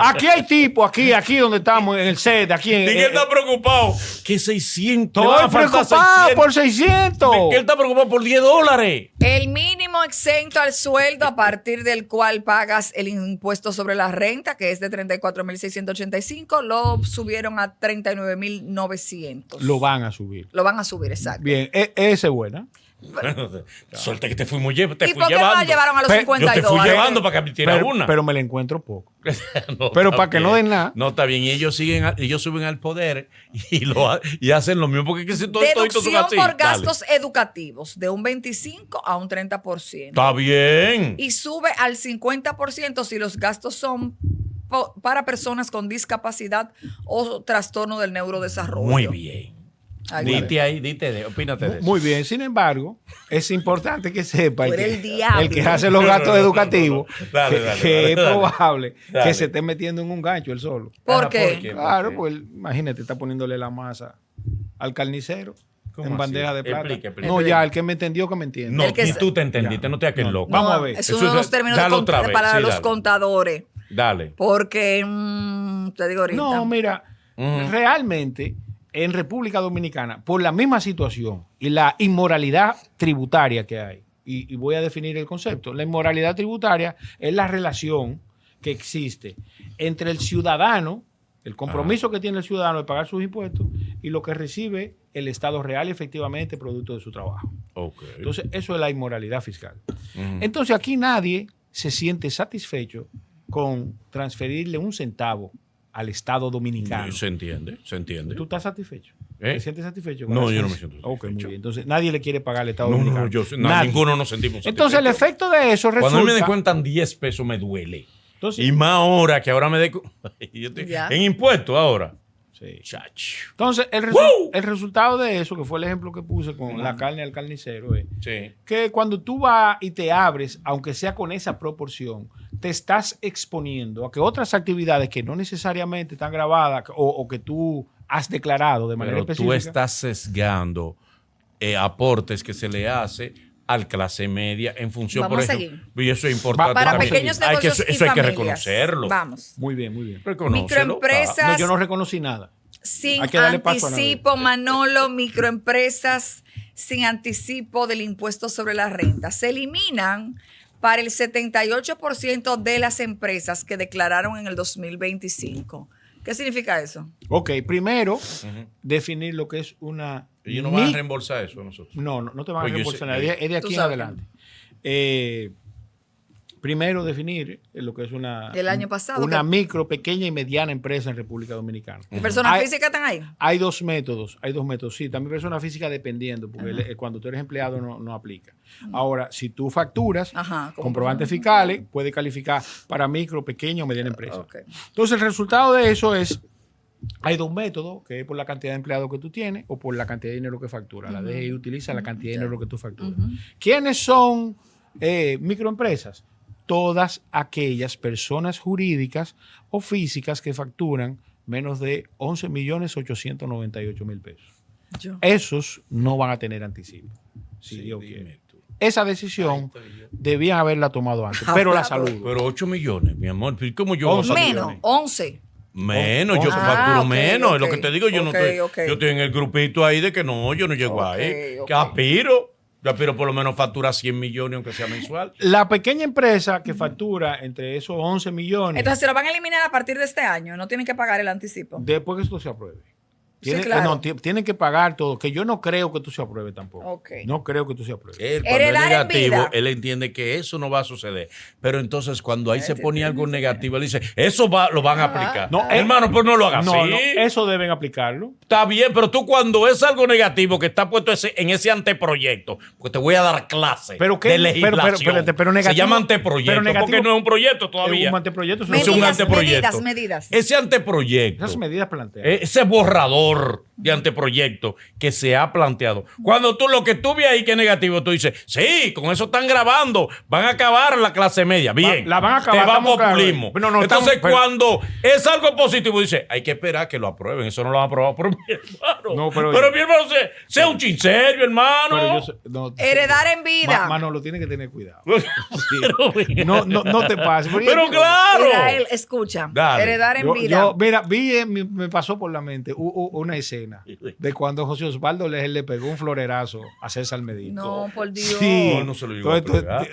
Aquí hay tipos, aquí donde estamos, en el set, aquí en. ¿Y qué está preocupado? Que 600. Estoy preocupado por 600. Que él está preocupado por $10. El mínimo exento al sueldo a partir del cual pagas el impuesto sobre la renta, que es de 34.685, lo subieron a 39.900. Lo van a subir. Lo van a subir, exacto. Bien, esa es buena. Suerte que te fuimos te ¿Y fui por qué no la llevando. llevaron a los Pe- 52? Yo te fui ¿vale? llevando para que me tiraras Pero, una. pero me la encuentro poco. No, pero está para que no bien. den nada. No, está bien. Y ellos suben al poder y hacen lo mismo porque que si todo son Deducción así. por Dale. gastos educativos de un 25 a un 30%. Está bien. Y sube al 50% si los gastos son para personas con discapacidad o trastorno del neurodesarrollo. Muy bien. Ay, Dite ahí, opínate de eso. Muy bien, sin embargo, es importante que sepa Tú el eres que, el diablo. el que hace los gastos educativos Dale, que, dale, que dale, es dale. probable Dale. que se esté metiendo en un gancho él solo. ¿Por Ajá, qué? ¿por qué? Claro, pues imagínate, está poniéndole la masa al carnicero ¿Cómo en así? bandeja de plata. Explique. No, ya, el que me entendió, que me entiende. No, El que y se- tú te entendiste, no te hagas loco. Vamos No, a ver. Es Eso uno de es- los términos dale otra vez, para sí, los dale. contadores. Dale. Porque, te digo ahorita. No, mira, realmente en República Dominicana, por la misma situación y la inmoralidad tributaria que hay, y voy a definir el concepto. La inmoralidad tributaria es la relación que existe entre el ciudadano, el compromiso que tiene el ciudadano de pagar sus impuestos y lo que recibe el Estado real y efectivamente producto de su trabajo. Ok. Entonces, eso es la inmoralidad fiscal. Entonces, aquí nadie se siente satisfecho con transferirle un centavo al Estado dominicano. Se entiende. ¿Tú estás satisfecho? ¿Eh? ¿Te sientes satisfecho? con No, eso? yo no me siento Ok, muy satisfecho. bien. Entonces, nadie le quiere pagar al Estado No, dominicano. no, ninguno nos sentimos Entonces, el satisfechos. efecto de eso resulta... Cuando a mí me descuentan 10 pesos me duele. Entonces, Y más ahora que ahora me Ya. en impuestos ahora. sí. Chacho. Entonces, ¡Woo! el resultado de eso, que fue el ejemplo que puse con la carne al carnicero, es Sí. que cuando tú vas y te abres, aunque sea con esa proporción, te estás exponiendo a que otras actividades que no necesariamente están grabadas o que tú has declarado de manera Pero tú específica. estás sesgando aportes que se le hace al clase media en función, Vamos por a ejemplo. Y eso es importante. Para también. pequeños Hay que- negocios y eso hay que familias. reconocerlo. Vamos. Muy bien, muy bien. Reconócelo. Microempresas. No, yo no reconocí nada. Sin Hay que darle paso a nadie. anticipo, Manolo, microempresas sin anticipo del impuesto sobre la renta. Se eliminan para el 78% de las empresas que declararon en el 2025. ¿Qué significa eso? Ok, primero, definir lo que es una... Ellos no van a reembolsar eso a nosotros. No te van Pues a yo reembolsar sé- nada. Es de Tú aquí en sabes. adelante. Primero, definir lo que es una... El año pasado, Una que- micro, pequeña y mediana empresa en República Dominicana. ¿Y personas Hay- físicas están ahí? Hay dos métodos, sí, también persona física dependiendo, porque cuando tú eres empleado no aplica. Ahora, si tú facturas, Ajá, como comprobantes persona fiscales, puede calificar para micro, pequeña o mediana empresa. Ok. Entonces, el resultado de eso es, hay dos métodos, que es por la cantidad de empleados que tú tienes o por la cantidad de dinero que factura. La DGI utiliza la cantidad de dinero que tú facturas. ¿Quiénes son microempresas? Todas aquellas personas jurídicas o físicas que facturan menos de 11.898.000 pesos. Yo. Esos no van a tener anticipo, si Sí, Dios dime quiere. tú. Esa decisión debían haberla tomado antes, pero la salud. Pero 8 millones, mi amor. ¿Y cómo yo? 11 Menos, 11. Menos, yo Ah, facturo ok, menos. ok. Es lo que te digo, yo no Ok, estoy. ok. Yo estoy en el grupito ahí de que no, yo no llego Ok, ahí. ok. Que aspiro. Yo aspiro por lo menos facturar 100 millones, aunque sea mensual. La pequeña empresa que factura entre esos 11 millones, Entonces, se lo van a eliminar a partir de este año. No tienen que pagar el anticipo. después que esto se apruebe. Sí, Tienen, claro. no, tienen que pagar todo, que yo no creo que tú se apruebe tampoco. Ok. No creo que tú se apruebe. Él, cuando es Heredar en negativo, vida. él entiende que eso no va a suceder. Pero entonces, cuando ahí se pone algo negativo, él dice, eso lo van a aplicar. No, hermano, pues no lo hagas No, así. no, eso deben aplicarlo. Está bien, pero tú cuando es algo negativo que está puesto en ese anteproyecto, pues te voy a dar clase ¿Pero qué? de Pero- legislación. espérate, pero negativo- Se llama anteproyecto, pero negativo- porque no es un proyecto todavía. Es un anteproyecto, eso Es un Medidas, anteproyecto. medidas. Ese anteproyecto, esas medidas planteadas. ese borrador de anteproyecto que se ha planteado. Cuando tú lo que tú ves ahí que es negativo, tú dices, sí, con eso están grabando, van a acabar la clase media. Bien, La van a acabar, te va estamos claros. populismo. No, no, Entonces, estamos- pero- cuando es algo positivo, dice, hay que esperar que lo aprueben. Eso no lo han aprobado por mi hermano. No, pero- mi hermano, sea un chinserio, hermano. Pero yo sé- no, Heredar en vida. Manolo, tiene que tener cuidado. Pero, No te pases. pero claro. Israel, escucha. Dale. Heredar en Yo, vida. mira, me pasó por la mente una escena de cuando José Osvaldo le pegó un florerazo a César Medina. No, por Dios. Sí. No se lo llegó a pegar.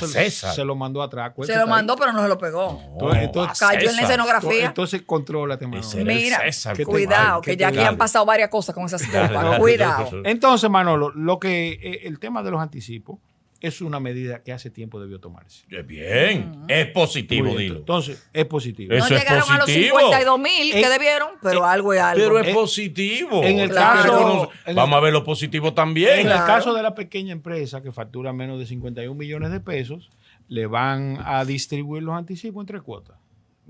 Se César. lo mandó atrás. Se lo mandó, pero no se lo pegó. Entonces- Cayó en la César. escenografía. Entonces, contrólate, Manolo. Ese era el Mira, César, cuidado, compadre. que ya aquí Dale. han pasado varias cosas con esas Dale, copas. dale, Cuidado. dale. Entonces, Manolo, el tema de los anticipos es una medida que hace tiempo debió tomarse. Bien, es positivo, Muy bien. dilo. Entonces, es positivo. Eso No es llegaron a los positivo. 52,000 que debieron, pero algo es algo. Pero es positivo. en el Claro. caso- Vamos a ver lo positivo también. En Claro. el caso de la pequeña empresa que factura menos de 51 millones de pesos, le van a distribuir los anticipos entre cuotas.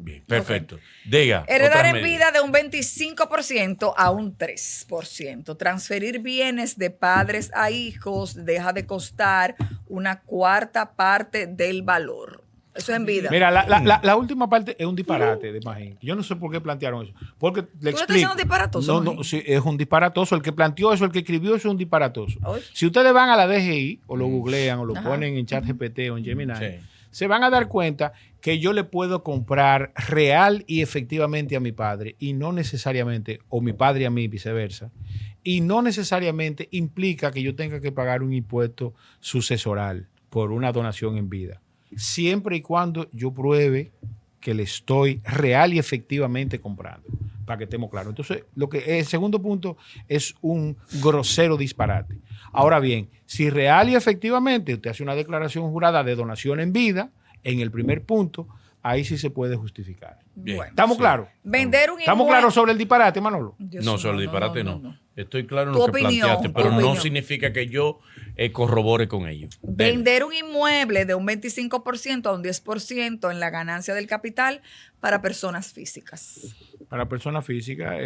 Bien, perfecto. Diga. Heredar otras en medidas. vida de un 25% a un 3%. Transferir bienes de padres a hijos deja de costar una cuarta parte del valor. Eso es en vida. Mira, la última parte es un disparate de Magín. Yo no sé por qué plantearon eso. Porque le ¿Tú le estás explico. diciendo disparatoso, No, no, Magín? sí, es un disparatoso. El que planteó eso, el que escribió eso es un disparatoso. Oye. Si ustedes van a la DGI o lo googlean o lo Ajá. ponen en ChatGPT o en Gemini, Sí. se van a dar cuenta que yo le puedo comprar real y efectivamente a mi padre y no necesariamente, o mi padre a mí, viceversa, y no necesariamente implica que yo tenga que pagar un impuesto sucesoral por una donación en vida, siempre y cuando yo pruebe que le estoy real y efectivamente comprando, para que estemos claros. Entonces, el segundo punto es un grosero disparate. Ahora bien, si real y efectivamente usted hace una declaración jurada de donación en vida, en el primer punto, ahí sí se puede justificar. Bien. Bueno, ¿Estamos claros? vender un ¿Estamos inmueble. claros sobre el disparate, Manolo? Dios No, mío, solo disparate no. Estoy claro en Tu lo que opinión, planteaste, tu pero no opinión. significa que yo corrobore con ello. Vender un inmueble de un 25% a un 10% en la ganancia del capital para personas físicas. Para personas físicas,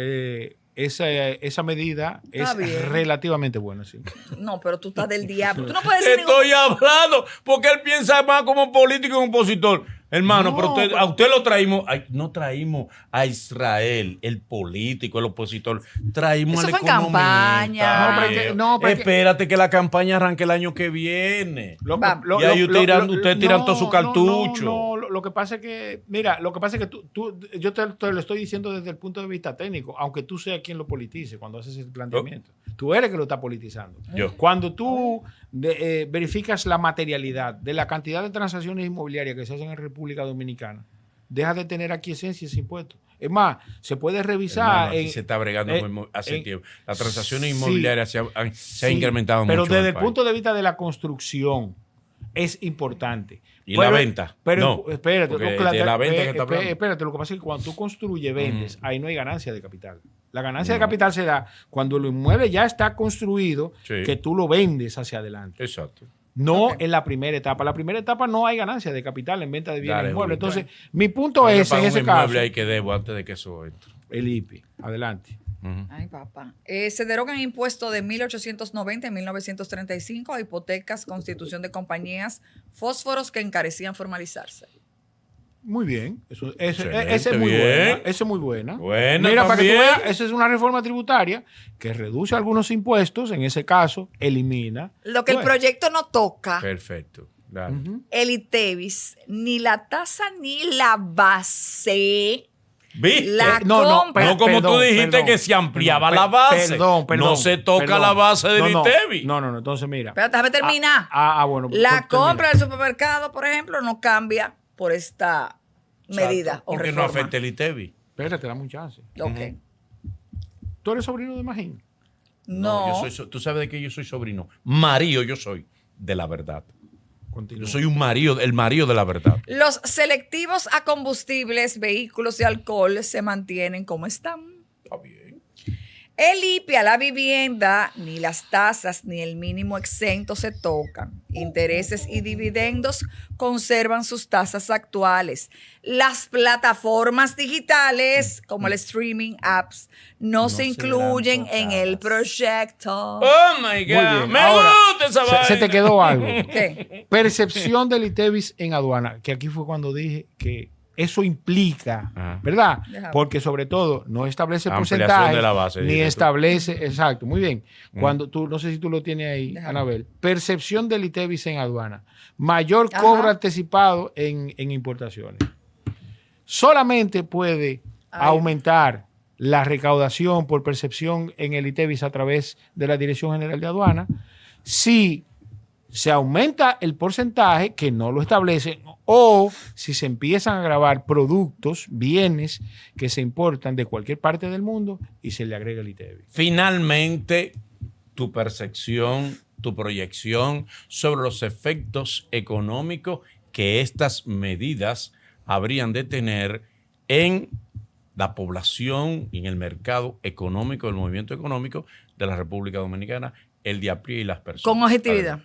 esa medida es Está bien. relativamente buena, sí. No, pero tú estás del diablo. Tú no puedes decir Estoy hablando porque él piensa más como político que un opositor. Hermano, No, pero pero- a usted lo traímos, no traímos a Israel, el político, el opositor, traímos Eso al fue en economista. campaña. No, pero es que- no, pero es que- Espérate que la campaña arranque el año que viene. Vamos. Y ahí usted tiran todo su cartucho. No, lo que pasa es que, mira, lo que pasa es que yo te lo estoy diciendo desde el punto de vista técnico, aunque tú seas quien lo politice cuando haces el planteamiento. Tú eres que lo está politizando. Yo. Cuando tú verificas la materialidad de la cantidad de transacciones inmobiliarias que se hacen en República Dominicana, deja de tener aquiescencia ese impuesto. Es más, se puede revisar. Hermano, aquí se está bregando hace tiempo. Las transacciones inmobiliarias se han incrementado pero mucho. desde en el país. punto de vista de la construcción es importante. ¿Y la venta? Pero No, espérate, porque no, de la venta que está hablando. espérate, lo que pasa es que cuando tú construyes, vendes, ahí no hay ganancia de capital. La ganancia de capital se da cuando el inmueble ya está construido, Sí. que tú lo vendes hacia adelante. Exacto. No en la primera etapa. La primera etapa no hay ganancia de capital en venta de bienes Dale, inmuebles. Julio. Entonces, mi punto Hay que es, en pagar ese un caso, inmueble ahí que debo antes de que eso entre. el IPI. Adelante. Ay, papá. Se derogan impuestos de 1890 y 1935 a hipotecas, constitución de compañías, fósforos que encarecían formalizarse. Muy bien. Esa Excelente, es muy bien. buena. Esa es muy buena. Buena Mira, para que tú también. veas, esa es una reforma tributaria que reduce algunos impuestos. En ese caso, elimina. Lo que el Bueno, proyecto no toca, Perfecto. Dale. el ITEVIS, ni la tasa ni la base, ¿Viste? la no, compra. No como tú dijiste perdón, que se ampliaba perdón, la base. Perdón, No se toca la base del ITEVI. No, entonces mira. Espérate, déjame terminar. Bueno. La pues, compra termina. del supermercado, por ejemplo, no cambia por esta medida o Porque no reforma. afecta el ITEVI. Espérate, dame un chance. Ok. ¿Tú eres sobrino de Magín? No. Tú sabes de que yo soy sobrino. Marido yo soy de la verdad. Continúa. Yo soy el marido de la verdad. Los selectivos a combustibles, vehículos y alcohol se mantienen como están. Está bien. El IPI a la vivienda, ni las tasas ni el mínimo exento se tocan. Intereses y dividendos conservan sus tasas actuales. Las plataformas digitales, como el streaming apps, no se incluyen en el proyecto. Oh my Muy God. bien. Me Ahora, gusta esa vaina. se te quedó algo. ¿Qué? Percepción del ITEVIS en aduana, que aquí fue cuando dije que eso implica, Ajá. ¿verdad? Déjame. Porque sobre todo no establece Ampliación porcentaje, de la base, ni dijiste tú. establece, exacto, muy bien. Cuando tú, no sé si tú lo tienes ahí, Déjame. Anabel, percepción del ITEVIS en aduana, mayor Ajá. cobro anticipado en importaciones. Solamente puede aumentar la recaudación por percepción en el ITEVIS a través de la Dirección General de Aduana si se aumenta el porcentaje que no lo establece o si se empiezan a grabar productos, bienes que se importan de cualquier parte del mundo y se le agrega el ITEVIS. Finalmente, tu percepción, tu proyección sobre los efectos económicos que estas medidas habrían de tener en la población y en el mercado económico, el movimiento económico de la República Dominicana, el de a pie y las personas. Con objetividad.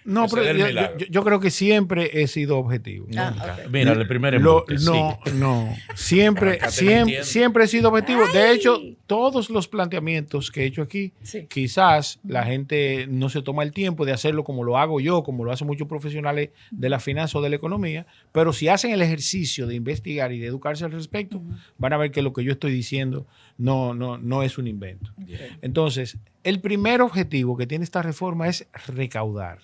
No, Ese pero es el milagro. yo creo que siempre he sido objetivo. Nunca. ok. Mira, el primer embuste, No, sí. no. Siempre, Arráncate siempre, mintiendo. siempre he sido objetivo. Ay. De hecho, todos los planteamientos que he hecho aquí, Sí. quizás la gente no se toma el tiempo de hacerlo como lo hago yo, como lo hacen muchos profesionales de la finanza o de la economía, pero si hacen el ejercicio de investigar y de educarse al respecto, van a ver que lo que yo estoy diciendo no es un invento. Entonces, el primer objetivo que tiene esta reforma es recaudar.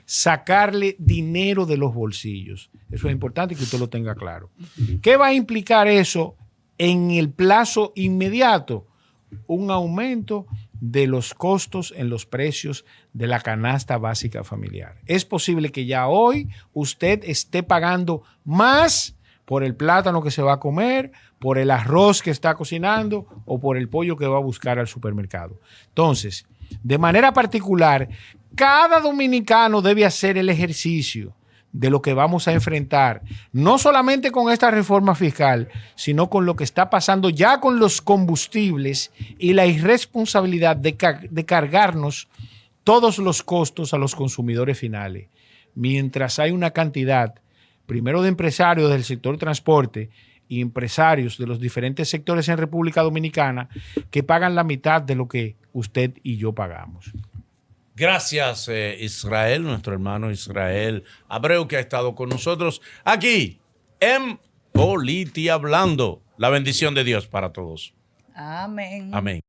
sacarle dinero de los bolsillos. Eso es importante que usted lo tenga claro. ¿Qué va a implicar eso en el plazo inmediato? Un aumento de los costos en los precios de la canasta básica familiar. Es posible que ya hoy usted esté pagando más por el plátano que se va a comer, por el arroz que está cocinando o por el pollo que va a buscar al supermercado. Entonces, de manera particular, cada dominicano debe hacer el ejercicio de lo que vamos a enfrentar, no solamente con esta reforma fiscal, sino con lo que está pasando ya con los combustibles y la irresponsabilidad de cargarnos todos los costos a los consumidores finales, mientras hay una cantidad, primero de empresarios del sector transporte y empresarios de los diferentes sectores en República Dominicana que pagan la mitad de lo que usted y yo pagamos. Gracias, Israel, nuestro hermano Israel Abreu, que ha estado con nosotros aquí en Politihablando. La bendición de Dios para todos. Amén. Amén.